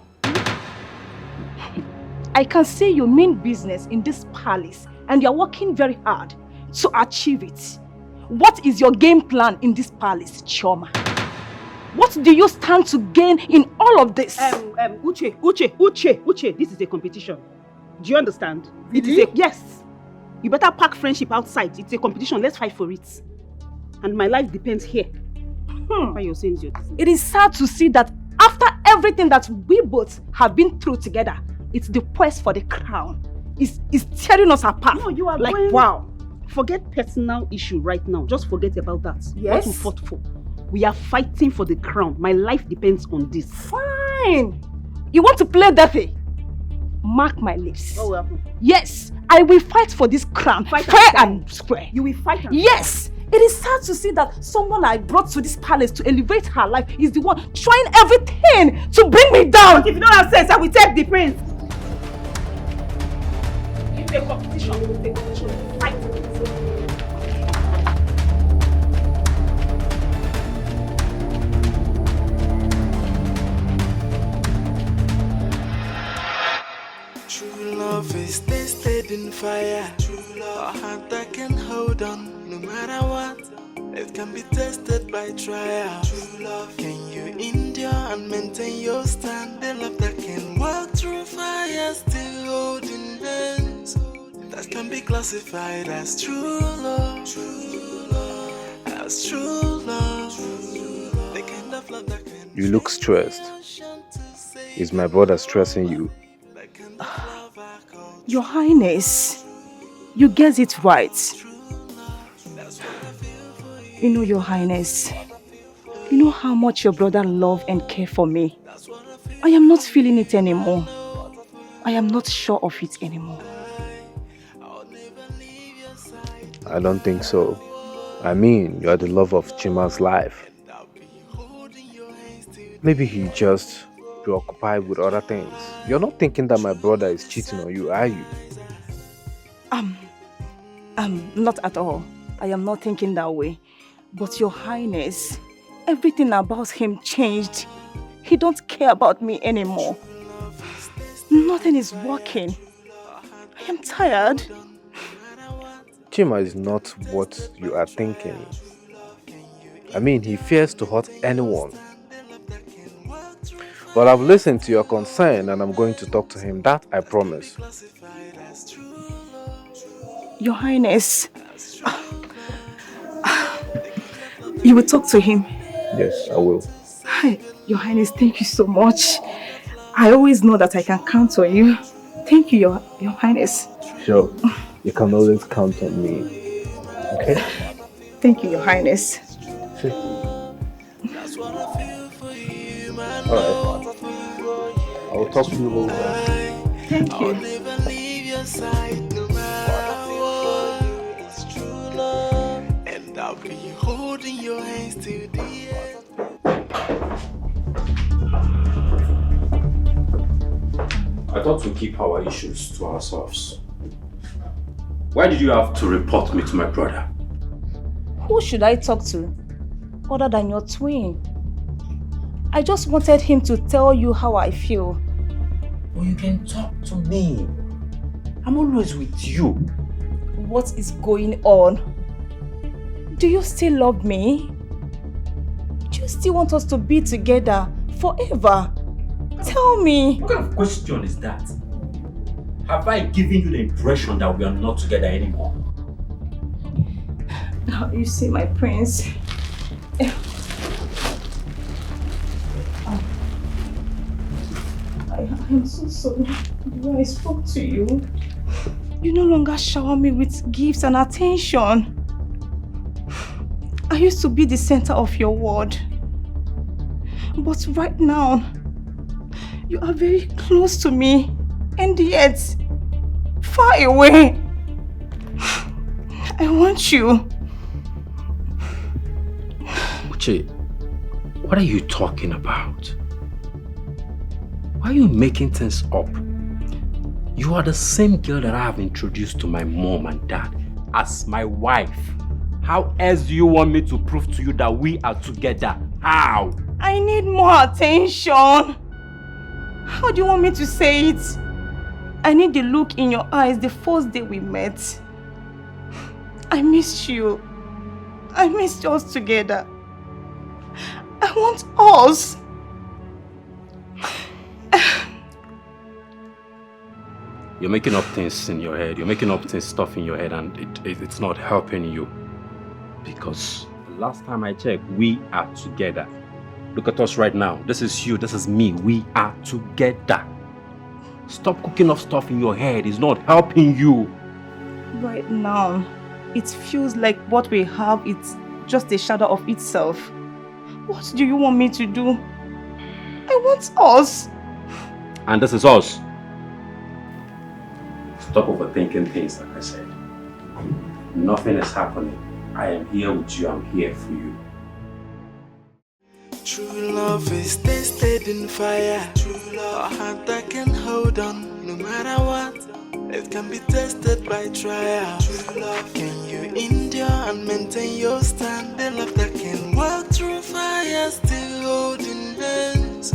I can see you mean business in this palace and you're working very hard to achieve it. What is your game plan in this palace, Chioma? What do you stand to gain in all of this? Uche, this is a competition. Do you understand? Really? Yes. You better pack friendship outside. It's a competition. Let's fight for it. And my life depends here. Why you're saying your business. It is sad to see that after everything that we both have been through together, it's the quest for the crown. It's tearing us apart. No, you are like, going... wow. Forget personal issue right now. Just forget about that. Yes. What we fought for. We are fighting for the crown. My life depends on this. Fine. You want to play dirty? Mark my lips. What will happen? Yes, I will fight for this crown. Fight fair and square. You will fight and yes. It is sad to see that someone I brought to this palace to elevate her life is the one trying everything to bring me down. But if you don't have sense, I will take the prince. It's a competition. It's a competition. Fight. True love is tested in fire. True love, a heart that can hold on no matter what. It can be tested by trial. True love, can you endure and maintain your stand? The love that can walk through fire, still holding hands. That can be classified as true love. True love, as true love. The kind of love that can. You look stressed. Is my brother stressing you? Your Highness, you guess it right. You know, Your Highness, You know how much your brother love and care for me. I am not feeling it anymore. I am not sure of it anymore. I don't think so. I mean, you are the love of Chima's life. Maybe he just preoccupied with other things. You're not thinking that my brother is cheating on you, are you? Not at all. I am not thinking that way. But Your Highness, everything about him changed. He don't care about me anymore. Nothing is working. I am tired. Chima is not what you are thinking. I mean, he fears to hurt anyone. But I've listened to your concern and I'm going to talk to him. That I promise. Your Highness, you will talk to him? Yes, I will. Hi, Your Highness, thank you so much. I always know that I can count on you. Thank you, Your Highness. Sure, you can always count on me. Okay? Thank you, Your Highness. Alright. I'll talk to you later. Thank you. And I'll be holding your hands till the end. I thought we'd keep our issues to ourselves. Why did you have to report me to my brother? Who should I talk to other than your twin? I just wanted him to tell you how I feel. Well, you can talk to me. I'm always with you. What is going on? Do you still love me? Do you still want us to be together forever? Tell me. What kind of question is that? Have I given you the impression that we are not together anymore? Now you see, my prince. I am so sorry when I spoke to you. You no longer shower me with gifts and attention. I used to be the center of your world. But right now, you are very close to me and yet far away. I want you. Uche, what are you talking about? Why are you making things up? You are the same girl that I have introduced to my mom and dad as my wife. How else do you want me to prove to you that we are together? How? I need more attention. How do you want me to say it? I need the look in your eyes the first day we met. I missed you. I missed us together. I want us. You're making up things in your head. You're making up stuff in your head and it's not helping you. Because the last time I checked, we are together. Look at us right now. This is you, this is me. We are together. Stop cooking up stuff in your head. It's not helping you. Right now, it feels like what we have is just a shadow of itself. What do you want me to do? I want us. And this is us. Stop overthinking things, like I said. Nothing is happening. I am here with you. I'm here for you. True love is tested in fire. True love, a heart that can hold on no matter what. It can be tested by trial. True love, can you endure and maintain your stand? The love that can walk through fire, still holding hands.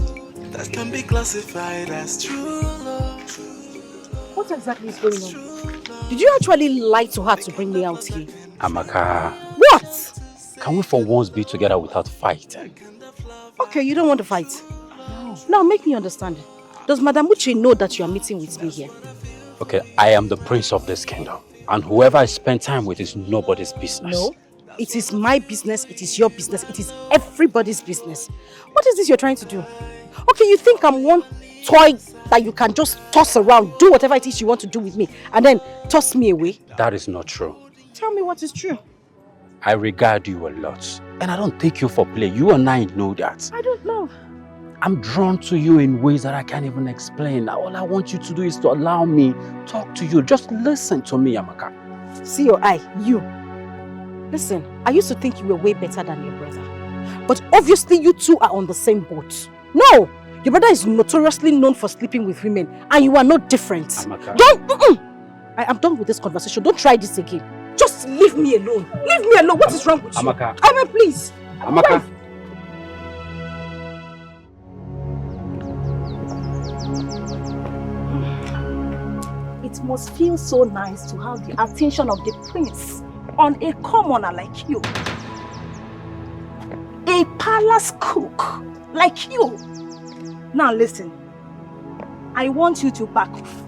That can be classified as true love. What exactly is going on? Did you actually lie to her to bring me out here? Amaka. What? Can we for once be together without fighting? Okay, you don't want to fight. No. Now make me understand. Does Madam Uche know that you are meeting with me here? Okay, I am the prince of this kingdom. And whoever I spend time with is nobody's business. No, it is my business, it is your business, it is everybody's business. What is this you're trying to do? Okay, you think I'm one toy that you can just toss around, do whatever it is you want to do with me, and then toss me away? That is not true. Tell me what is true. I regard you a lot. And I don't take you for play. You and I know that. I don't know. I'm drawn to you in ways that I can't even explain. All I want you to do is to allow me talk to you. Just listen to me, Amaka. See your eye, you. Listen, I used to think you were way better than your brother. But obviously you two are on the same boat. No! Your brother is notoriously known for sleeping with women, and you are not different. Amaka. Don't! I am done with this conversation. Don't try this again. Just leave me alone. Leave me alone. What is wrong with you? Amaka. I mean, please. Amaka. It must feel so nice to have the attention of the prince on a commoner like you. A palace cook like you. Now listen, I want you to back off.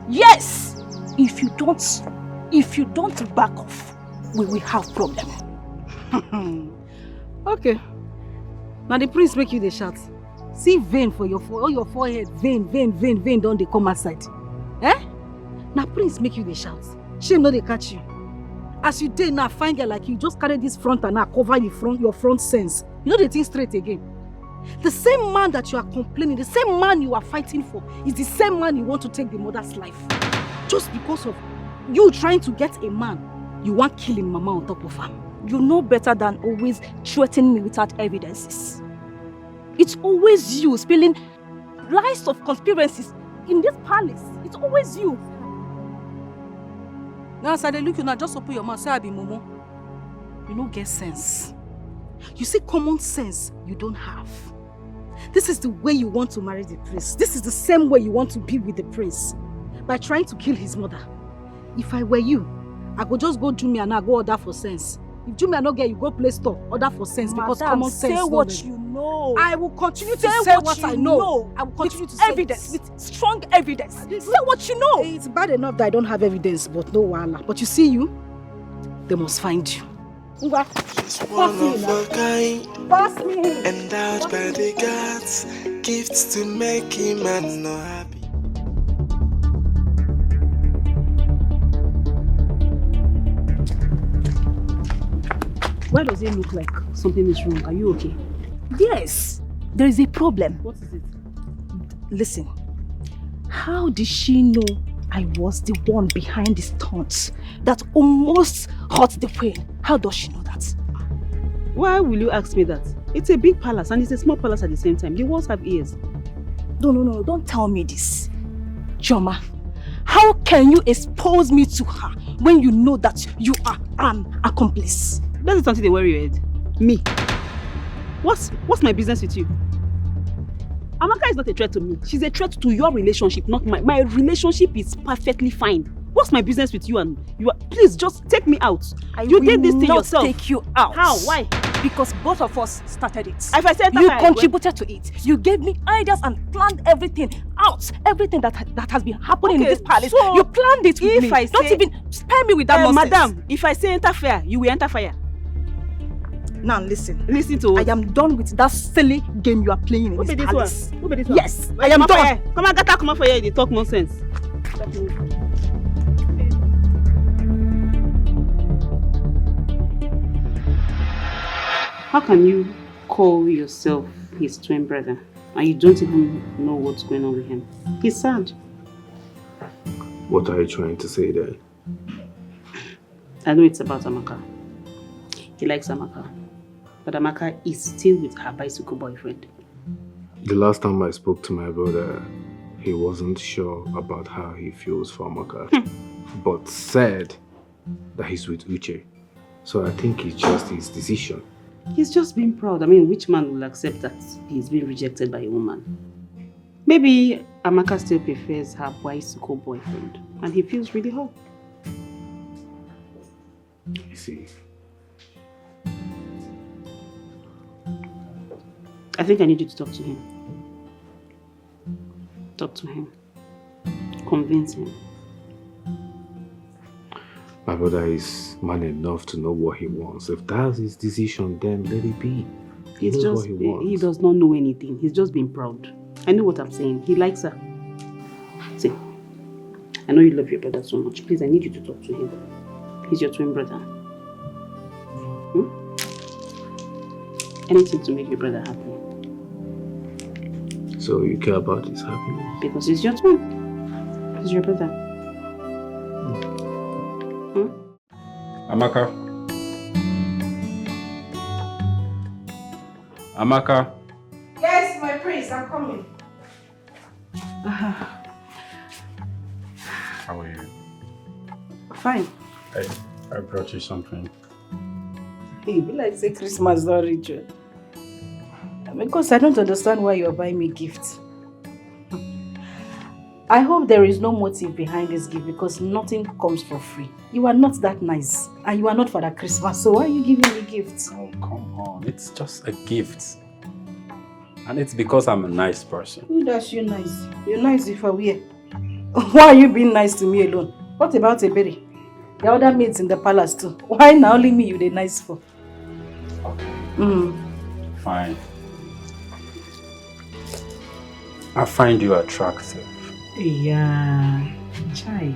Yes! If you don't back off, we will have problem. Okay. Now the prince make you the shout. See vein for your forehead. Vein don't they come outside. Eh? Now prince make you the shout. Shame no they catch you. As you did now, fine girl like you, just carry this front and now cover your front sense. You know the thing straight again. The same man that you are complaining, the same man you are fighting for, is the same man you want to take the mother's life. Just because of you trying to get a man, you want killing mama on top of him. You know better than always threatening me without evidences. It's always you spilling lies of conspiracies in this palace. It's always you. Now as I look you now, just open your mouth, say I be Momo. You don't get sense. You see common sense you don't have. This is the way you want to marry the prince. This is the same way you want to be with the prince. By trying to kill his mother. If I were you, I go just go Jumia and I go order for sense. If Jumia no get, you go Play Store, order for sense. Madam, because common sense. Say what you know. I will continue to say what I know. I will continue to say evidence, with strong evidence. Say what you know. It's bad enough that I don't have evidence, but no wahala. But you see you, they must find you. She's one of a kind, Pass me. endowed by the gods, gifts to make him man no happy. Why does it look like something is wrong? Are you okay? Yes, there is a problem. What is it? Listen, how did she know I was the one behind this taunt that almost hurt the queen? How does she know that? Why will you ask me that? It's a big palace and it's a small palace at the same time. The walls have ears. No, don't tell me this. Joma, how can you expose me to her when you know that you are an accomplice? That is something they worry your head. Me? What's my business with you? Amaka is not a threat to me. She's a threat to your relationship, not mine. My relationship is perfectly fine. What's my business with you and you are... Please, just take me out. You did this thing yourself. I will not take you out. How? Why? Because both of us started it. If I said you contributed to it. You gave me ideas and planned everything out. Everything that has been happening in this palace. So you planned it with me. Don't even spare me with that nonsense. Madam, if I say enter fire, you will enter fire. Now listen. Listen to us. I am done with that silly game you are playing in this palace. Who be this one? Yes, I am done. Come on, Gata, come on for here. They talk nonsense. How can you call yourself his twin brother and you don't even know what's going on with him? He's sad. What are you trying to say then? I know it's about Amaka. He likes Amaka. But Amaka is still with her bicycle boyfriend. The last time I spoke to my brother, he wasn't sure about how he feels for Amaka, but said that he's with Uche. So I think it's just his decision. He's just being proud. I mean, which man will accept that he's been rejected by a woman? Maybe Amaka still prefers her bicycle boyfriend and he feels really hurt. You see. I think I need you to talk to him. Talk to him. Convince him. My brother is man enough to know what he wants. If that's his decision, then let it be. He knows what he wants. He does not know anything. He's just being proud. I know what I'm saying. He likes her. See, I know you love your brother so much. Please, I need you to talk to him. He's your twin brother. Anything to make your brother happy. So you care about his happiness? Because it's your twin. It's your brother. Amaka. Amaka. Yes, my prince, I'm coming. How are you? Fine. I brought you something. Hey, be like say Christmas don't reach you. Because I don't understand why you're buying me gifts. I hope there is no motive behind this gift because nothing comes for free. You are not that nice and you are not Father Christmas, so why are you giving me gifts? Oh, come on. It's just a gift. And it's because I'm a nice person. Who does you nice? You're nice if I wear. Why are you being nice to me alone? What about Ebere? The other maids in the palace too. Why now only me you the nice for? Fine. I find you attractive. Yeah, chai.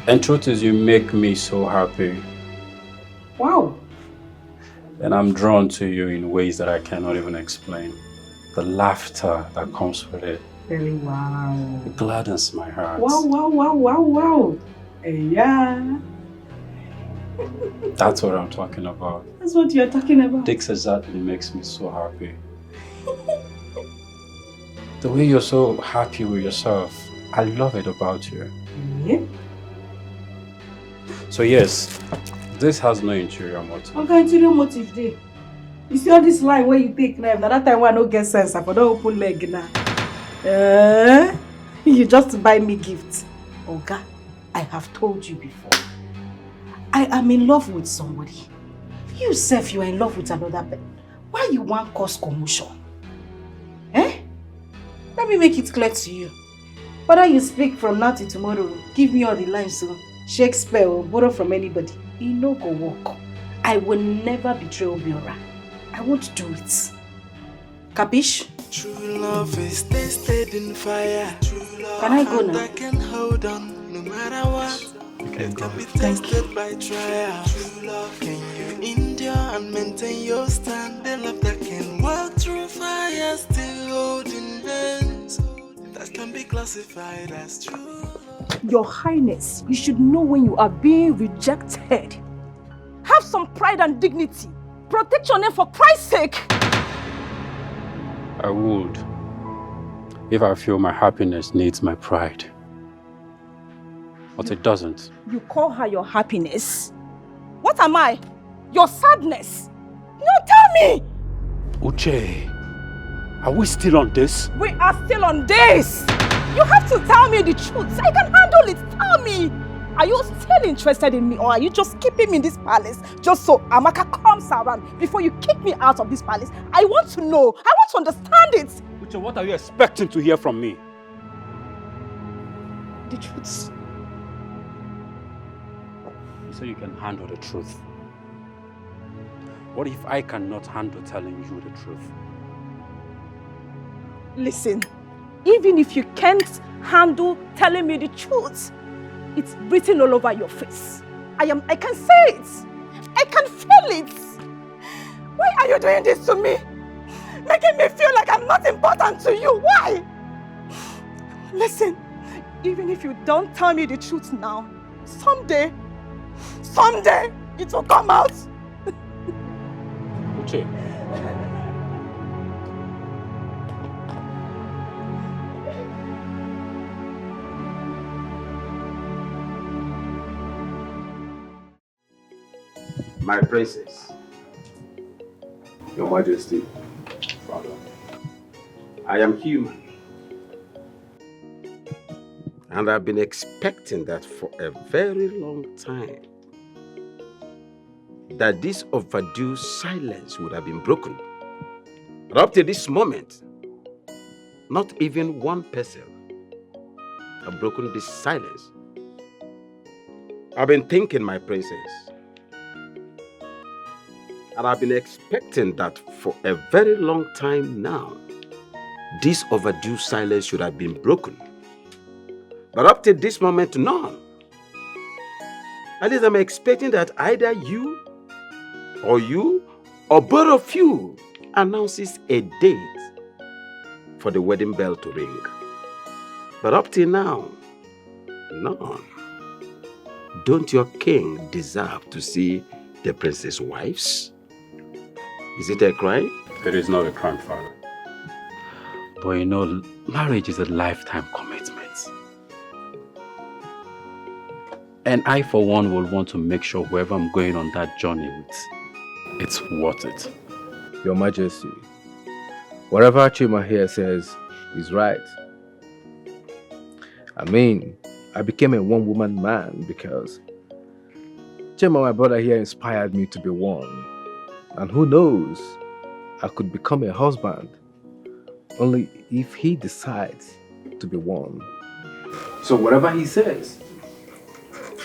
And truth is, you make me so happy. Wow. And I'm drawn to you in ways that I cannot even explain. The laughter that comes with it. Very wow. It gladdens my heart. Wow, wow, wow, wow, wow. Yeah. That's what I'm talking about. That's what you're talking about. This exactly makes me so happy. The way you're so happy with yourself, I love it about you. Yeah. So yes, this has no interior motive. Okay, interior motive there. You see all this line where you take knife, now that time when I don't get sense, I don't open leg now. You just buy me gifts. Oga, I have told you before. I am in love with somebody. You self, you are in love with another person. Why you want cause commotion? Let me make it clear to you. Whether you speak from now till tomorrow, give me all the lines so Shakespeare or borrow from anybody. It no go work. I will never betray Obiora. I won't do it. Capiche? True love is tasted in fire. Can I go now? That can hold on no matter what. It can be tested by trial. True love, can you endure and maintain your stand? The love that can walk through fire, still holding hands. That can be classified as true. Your Highness, you should know when you are being rejected. Have some pride and dignity. Protect your name for Christ's sake. I would, if I feel my happiness needs my pride. But it doesn't. You call her your happiness. What am I? Your sadness. No, tell me! Uche, are we still on this? We are still on this. You have to tell me the truth. I can handle it. Tell me. Are you still interested in me or are you just keeping me in this palace just so Amaka comes around before you kick me out of this palace? I want to know. I want to understand it. Uche, what are you expecting to hear from me? The truth. You say you can handle the truth. What if I cannot handle telling you the truth? Listen, even if you can't handle telling me the truth, it's written all over your face. I can say it. I can feel it. Why are you doing this to me? Making me feel like I'm not important to you. Why? Listen, even if you don't tell me the truth now, someday it will come out. Uche. My princess. Your Majesty. Father. I am human. And I've been expecting that for a very long time. That this overdue silence would have been broken. But up to this moment, not even one person have broken this silence. I've been thinking, my princess, and I've been expecting that for a very long time now, this overdue silence should have been broken. But up to this moment, none. At least I'm expecting that either you or both of you announces a date for the wedding bell to ring. But up till now, none. Don't your king deserve to see the princess' wives? Is it a crime? It is not a crime, father. But you know, marriage is a lifetime commitment. And I, for one, will want to make sure whoever I'm going on that journey with, it's worth it. Your Majesty, whatever Chima here says is right. I mean, I became a one-woman man because Chima, my brother here, inspired me to be one. And who knows, I could become a husband only if he decides to be one. So whatever he says,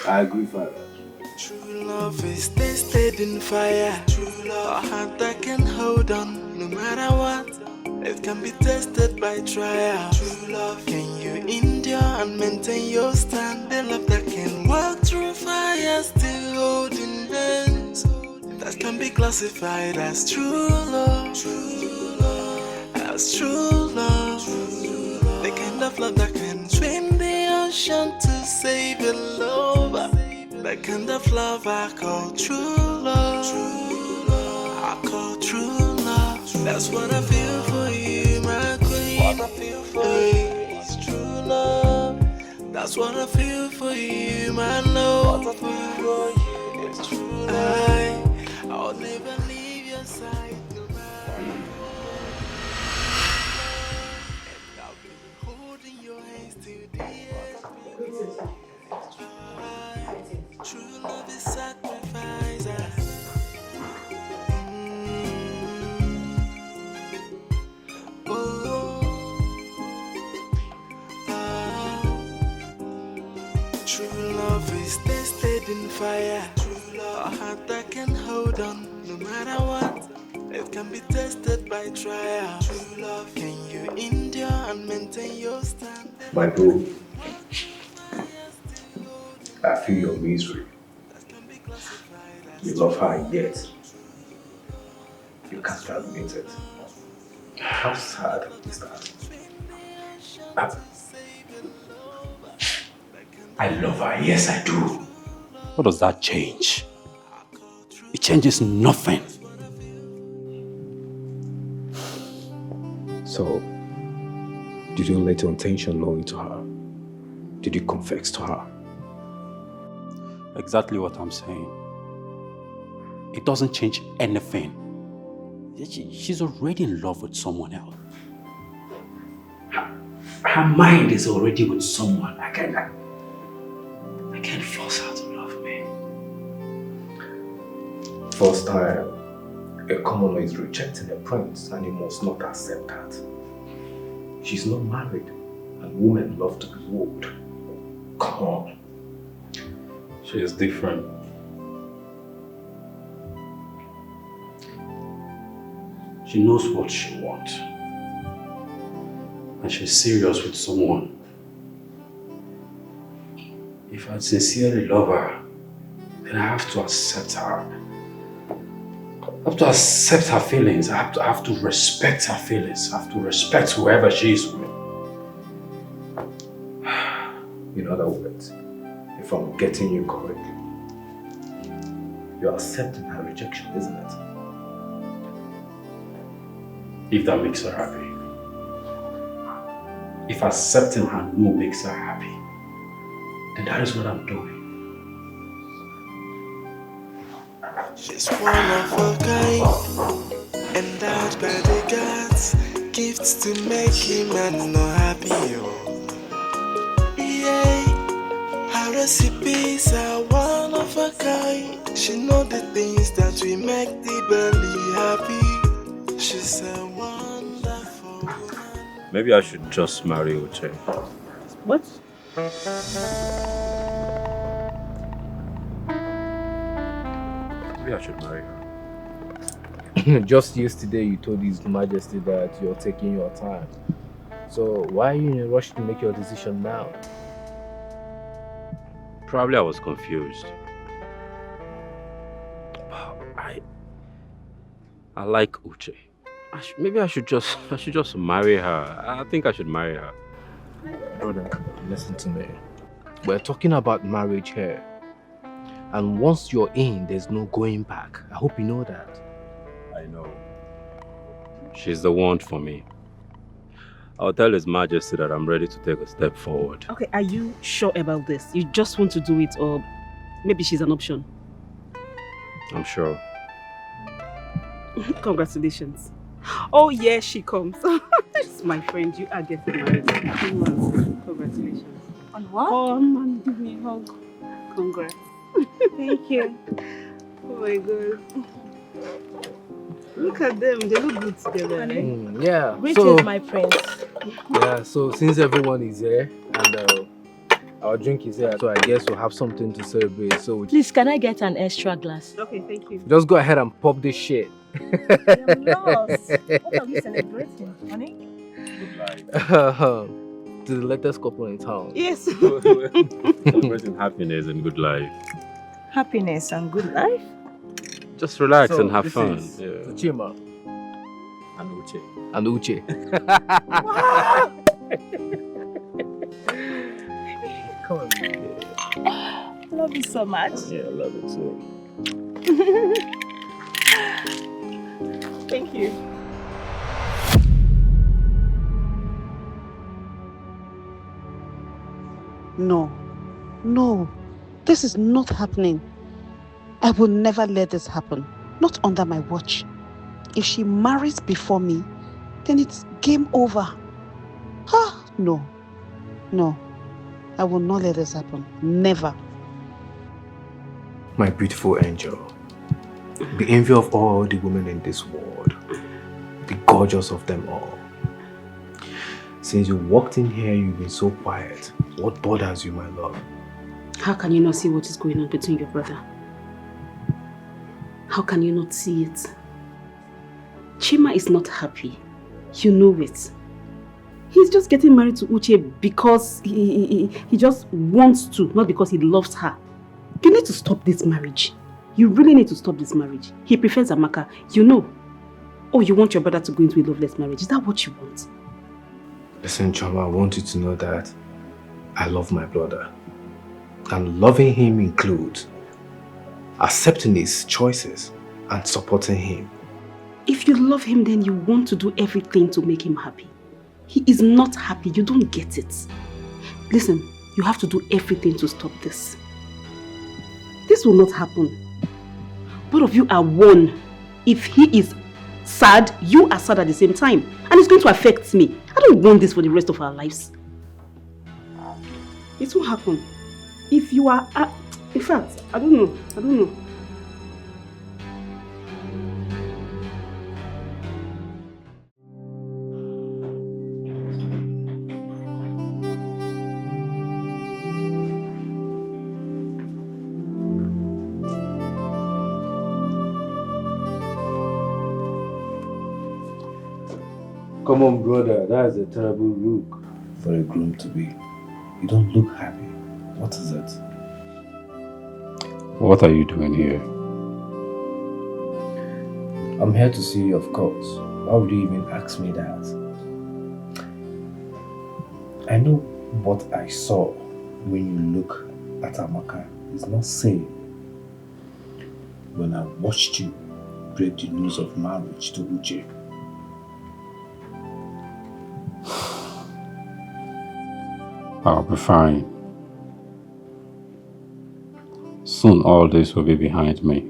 I agree, Father. True love is tested in fire. True love, a heart that can hold on no matter what. It can be tested by trial. True love, can you endure and maintain your stand? The love that can walk through fire, still holding hands. That can be classified as true love. True love, as true love. The kind of love that can swim the ocean to save a lover. The kind of love I call true love. I call true love. That's what I feel for you, my queen. What I feel for you is true love. That's what I feel for you, my love. What I feel for you is true love. I'll never leave your side, no matter what. I'll be holding your hands till the end. True love is sacrifice. True love is tested in fire. True love, a heart that can hold on no matter what. It can be tested by trial. True love, can you endure and maintain your stand? My bro, I feel your misery. You love her yet you can't admit it. How sad is that? I love her, yes I do. What does that change? It changes nothing. So, did you let your intention known to her? Did you confess to her? Exactly what I'm saying. It doesn't change anything. She's already in love with someone else. Her mind is already with someone. I can't force her to love me. First time, a commoner is rejecting a prince and he must not accept that. She's not married and women love to be wooed. Come on. She is different. She knows what she wants. And she's serious with someone. If I sincerely love her, then I have to accept her. I have to accept her feelings. I have to respect her feelings. I have to respect whoever she is with. In other words, if I'm getting you correctly, you're accepting her rejection, isn't it? If that makes her happy. If accepting her no makes her happy, then that is what I'm doing. She's one of a kind, endowed by the gods, gifts to make him and not happy. Yeah, her recipes are one of a kind. She know the things that we make the belly happy. She's a wonderful woman. Maybe I should just marry Uche. What? Maybe I should marry her. Just yesterday you told His Majesty that you're taking your time. So why are you in a rush to make your decision now? Probably I was confused. I like Uche. Maybe I should just marry her. I think I should marry her. Brother, listen to me. We're talking about marriage here. And once you're in, there's no going back. I hope you know that. I know. She's the one for me. I'll tell His Majesty that I'm ready to take a step forward. Okay, are you sure about this? You just want to do it, or maybe she's an option? I'm sure. Congratulations. Oh yeah, she comes. That's my friend. You are getting married. Congratulations. On what? Come and give me a hug. Congrats. Thank you. Oh my god. Look at them. They look good together. Yeah. Greetings, my prince. Yeah, so since everyone is here and our drink is here, so I guess we'll have something to celebrate. So Please, can I get an extra glass? Okay, thank you. just go ahead and pop this shit. I'm lost. What are we celebrating, honey? To the latest couple in town. Yes. Celebrating happiness and good life. Happiness and good life? Just relax So, and have this fun. is Yeah. Chima And Uche. and Uche. Come on. Love you so much. Yeah, I love it too. Thank you. No, no, this is not happening. I will never let this happen. Not under my watch. If she marries before me, then it's game over. Ah, no, no. I will not let this happen. Never. My beautiful angel, the envy of all the women in this world, the gorgeous of them all. Since you walked in here, you've been so quiet. What bothers you, my love? How can you not see what is going on between your brother? How can you not see it? Chima is not happy. You know it. He's just getting married to Uche because he just wants to, not because he loves her. You need to stop this marriage. You really need to stop this marriage. He prefers Amaka, you know. Oh, you want your brother to go into a loveless marriage. Is that what you want? Listen, Choma, I want you to know that I love my brother. And loving him includes accepting his choices and supporting him. If you love him, then you want to do everything to make him happy. He is not happy. You don't get it. Listen, you have to do everything to stop this. This will not happen. Both of you are one. If he is sad, you are sad at the same time. And it's going to affect me. I don't want this for the rest of our lives. It won't happen. If you are... in fact, I don't know. Come on, brother, that is a terrible look for a groom to be. You don't look happy. What is it? What are you doing here? I'm here to see you, of course. Why would you even ask me that? I know what I saw when you look at Amaka is not same when I watched you break the news of marriage to Uche. I'll be fine. Soon all this will be behind me.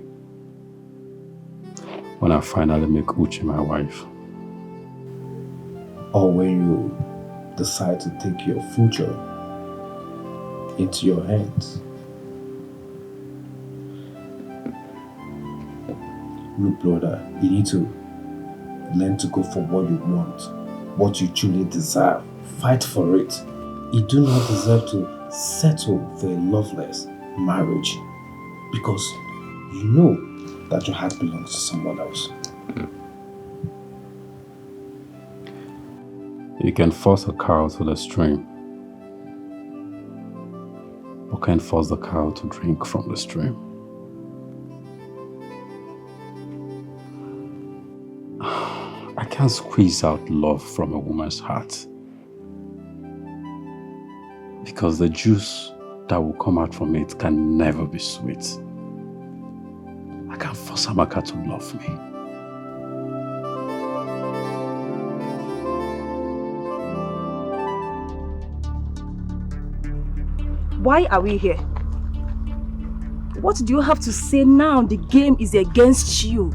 When I finally make Uche my wife. Or when you decide to take your future into your hands. Look, brother, you need to learn to go for what you want, what you truly deserve. Fight for it. You do not deserve to settle for a loveless marriage because you know that your heart belongs to someone else. You can force a cow to the stream, but can't force the cow to drink from the stream. I can't squeeze out love from a woman's heart. Because the juice that will come out from it can never be sweet. I can't force Amaka to love me. Why are we here? What do you have to say now? The game is against you.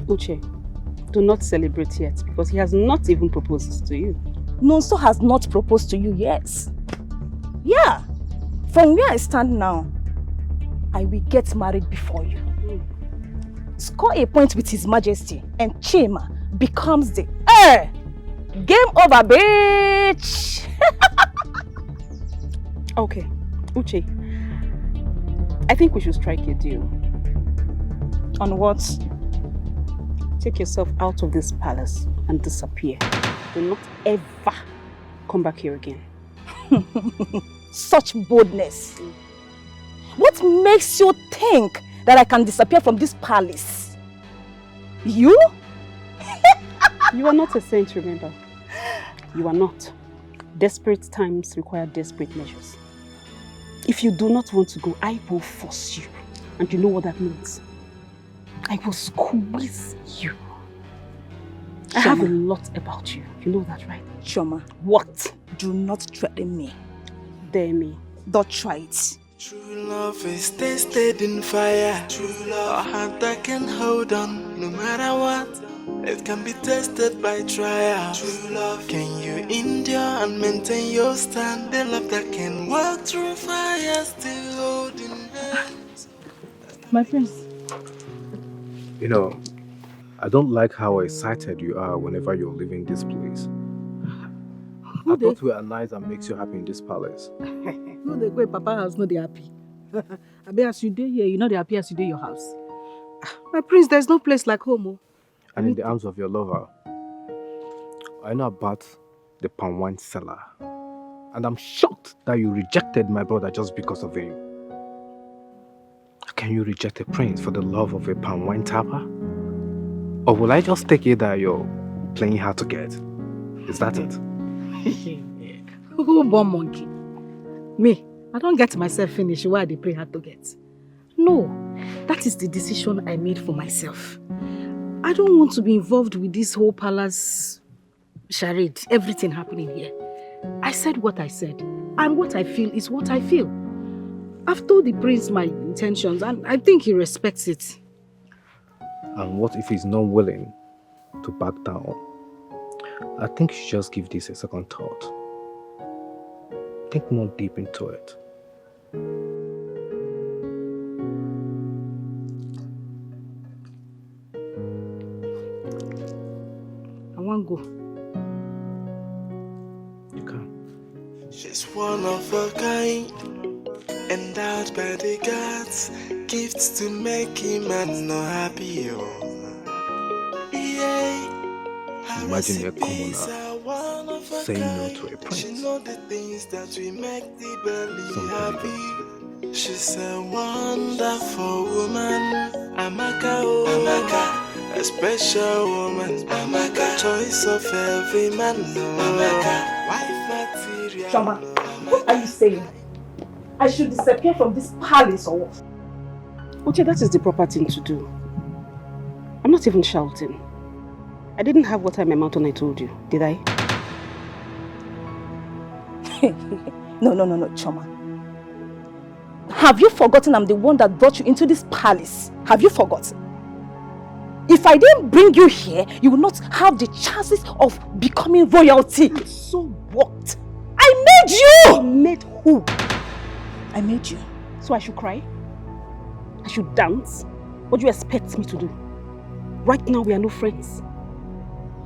Uche, do not celebrate yet because he has not even proposed to you. Nonso has not proposed to you yet. Yeah. From where I stand now, I will get married before you. Score a point with His Majesty and Chima becomes the heir. Game over, bitch! Okay, Uche, I think we should strike a deal. On what? Take yourself out of this palace and disappear. Do not ever come back here again. Such boldness. What makes you think that I can disappear from this palace? You? You are not a saint, remember. You are not. Desperate times require desperate measures. If you do not want to go, I will force you. And you know what that means. I will squeeze you. I have a lot about you. You know that, right? Choma. What? Do not threaten me. Dare me. Don't try it. True love is tasted in fire. True love, a heart that can hold on no matter what. It can be tested by trials. True love, can you endure and maintain your stand? The love that can walk through fire, still holding hands. My friends. You know, I don't like how excited you are whenever you're leaving this place. I thought we are nice and makes you happy in this palace. No, the way Papa house, no, they happy. I bet as you do here, you know they happy as you do your house. My prince, there's no place like home. Oh. And in the arms of your lover. I know about the palm wine seller. And I'm shocked that you rejected my brother just because of him. Can you reject a prince for the love of a palm wine tapper? Or will I just take it that you're playing hard to get? Is that it? Who born monkey? Me, I don't get myself finished why they play hard to get. No, that is the decision I made for myself. I don't want to be involved with this whole palace charade, everything happening here. I said what I said, and what I feel is what I feel. I've told the prince my intentions, and I think he respects it. And what if he's not willing to back down? I think you should just give this a second thought. Think more deep into it. I want to go. You can. She's one of a kind, endowed by the gods, gifts to make him man not happy. Yeah. Imagine a commoner saying no to a prince. She know the things that we make the belly happy. She's a wonderful woman. Amaka, oh Amaka, a special woman. Amaka, choice of every man. Amaka, wife material. Choma, what are you saying? I should disappear from this palace or what? Uche, that is the proper thing to do. I'm not even shouting. I didn't have water in my mouth when I told you, did I? No, Choma. Have you forgotten I'm the one that brought you into this palace? Have you forgotten? If I didn't bring you here, you will not have the chances of becoming royalty. So what? I made you! Made who? I made you. So I should cry? I should dance? What do you expect me to do? Right now we are no friends.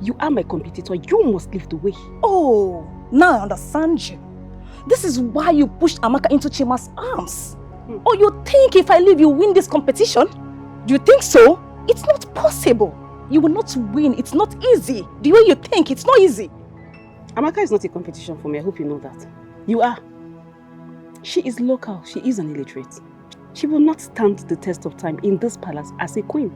You are my competitor. You must leave the way. Oh, now I understand you. This is why you pushed Amaka into Chima's arms. Or you think if I leave you win this competition? Do you think so? It's not possible. You will not win. It's not easy. The way you think, it's not easy. Amaka is not a competition for me. I hope you know that. You are. She is local. She is an illiterate. She will not stand the test of time in this palace as a queen.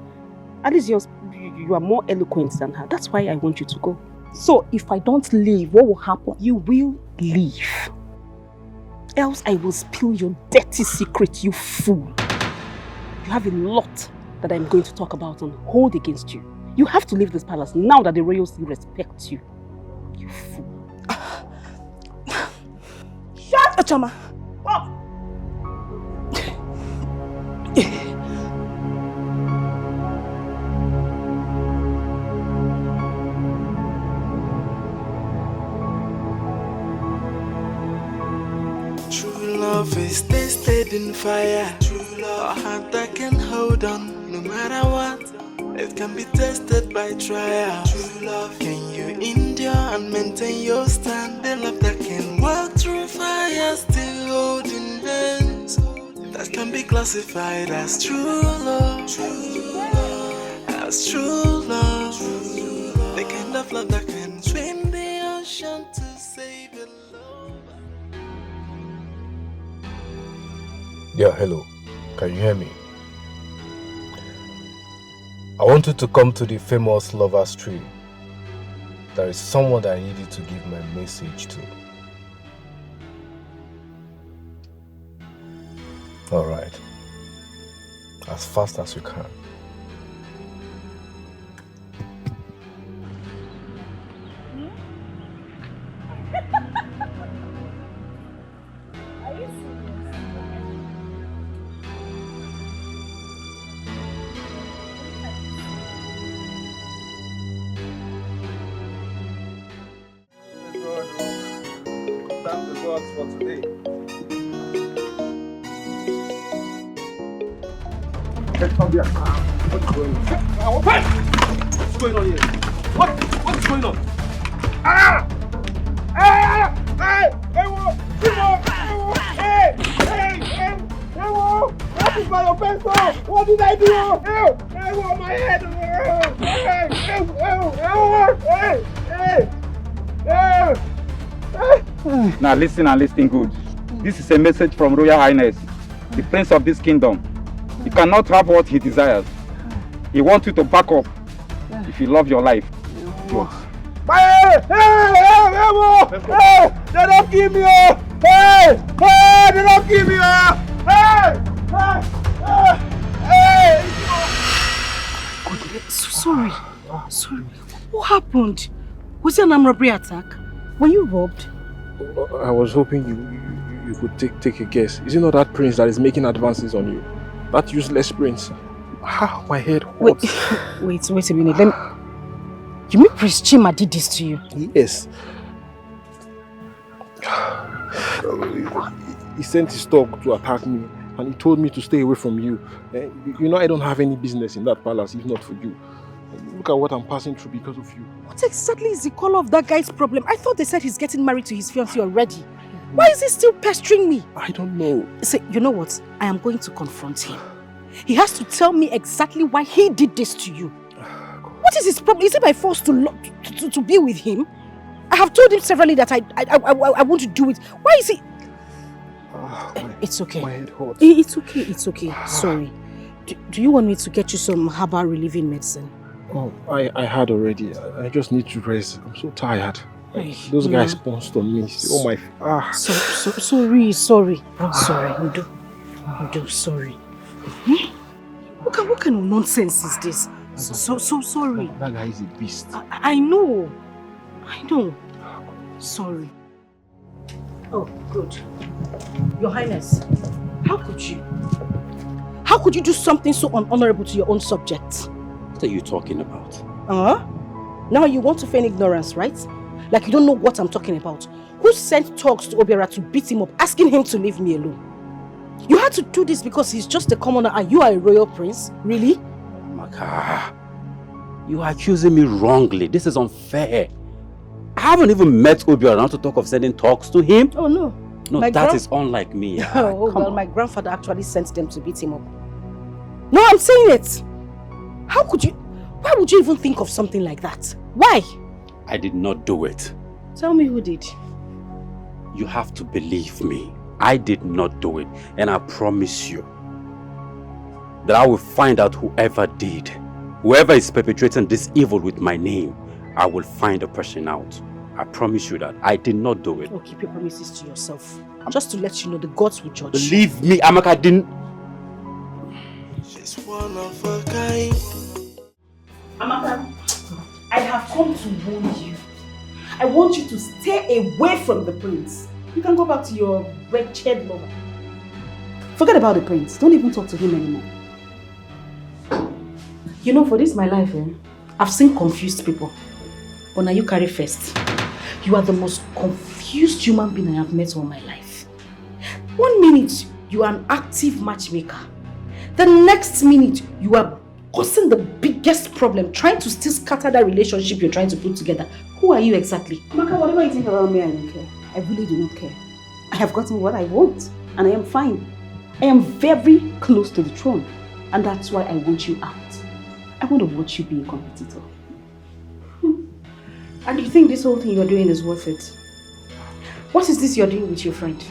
At least you are more eloquent than her. That's why I want you to go. So if I don't leave, what will happen? You will leave. Else I will spill your dirty secret, you fool. You have a lot that I'm going to talk about and hold against you. You have to leave this palace now that the royals respect you. You fool. Shut up, Chama. Oh. True love is tested in fire. True love, a heart that can hold on no matter what. It can be tested by trial. True love, can you endure and maintain your stand? The love that can walk through fire, still holding hands. That can be classified as true love. True love, as true love. The kind of love that can swim the ocean to save your love. Yeah, hello. Can you hear me? I wanted to come to the famous Lover's Tree. There is someone that I needed to give my message to. Alright. As fast as you can. For today. Let's come here. What's going on? What's going on here? What's going on? Ah! Ah! Hey! Hey! Hey! What is my offense? What did I do? Hey! My head! Hey! Now listen and listen good. This is a message from Royal Highness, the Prince of this kingdom. You cannot have what he desires. He wants you to back up if you love your life. Hey! They don't give me up! Hey! They don't give me up! Hey! Sorry. What happened? Was it an armed robbery attack? Were you robbed? I was hoping you could take a guess. Is it not that prince that is making advances on you? That useless prince. Ah, my head hurts. Wait a minute. You mean Prince Chima did this to you? Yes. He sent his dog to attack me and he told me to stay away from you. You know I don't have any business in that palace if not for you. Look at what I'm passing through because of you. What exactly is the color of that guy's problem? I thought they said he's getting married to his fiancée already. Why is he still pestering me? I don't know. Say, you know what? I am going to confront him. He has to tell me exactly why he did this to you. What is his problem? Is it by force to be with him? I have told him severally that I want to do it. Why is he... It's okay. My head hurts. It's okay. Sorry. Do you want me to get you some herbal relieving medicine? Oh, I had already. I just need to rest. I'm so tired. Those guys pounced on me. Oh my... Sorry. Sorry, sorry. What kind of nonsense is this? So sorry. That guy is a beast. I know. Sorry. Oh, good. Your Highness, how could you? How could you do something so unhonorable to your own subjects? What are you talking about? Now you want to feign ignorance, right? Like you don't know what I'm talking about. Who sent talks to Obiora to beat him up, asking him to leave me alone? You had to do this because he's just a commoner and you are a royal prince? Really? Maka, you are accusing me wrongly. This is unfair. I haven't even met Obiora to talk of sending talks to him. Oh no. No, that is unlike me. My grandfather actually sent them to beat him up. No, I'm saying it. Why would you even think of something like that? Why? I did not do it. Tell me who did. You have to believe me. I did not do it. And I promise you, that I will find out whoever did. Whoever is perpetrating this evil with my name, I will find the person out. I promise you that. I did not do it. Oh, keep your promises to yourself. Just to let you know, the gods will judge. Believe me, Amaka didn't... She's one of a kind. Amaka, I have come to warn you. I want you to stay away from the prince. You can go back to your wretched lover. Forget about the prince. Don't even talk to him anymore. You know, for this my life, I've seen confused people. But now you carry first. You are the most confused human being I have met all my life. 1 minute, you are an active matchmaker. The next minute, you are causing the biggest problem, trying to still scatter that relationship you're trying to put together. Who are you exactly? Maka, whatever you think about me, I don't care. I really do not care. I have gotten what I want, and I am fine. I am very close to the throne, and that's why I want you out. I want to watch you be a competitor. And you think this whole thing you're doing is worth it? What is this you're doing with your friend?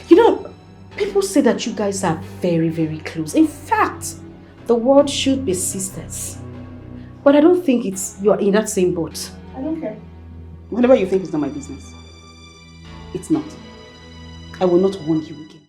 You know, people say that you guys are very, very close. In fact, the world should be sisters. But I don't think you're in that same boat. I don't care. Whatever you think is not my business. It's not. I will not warn you again.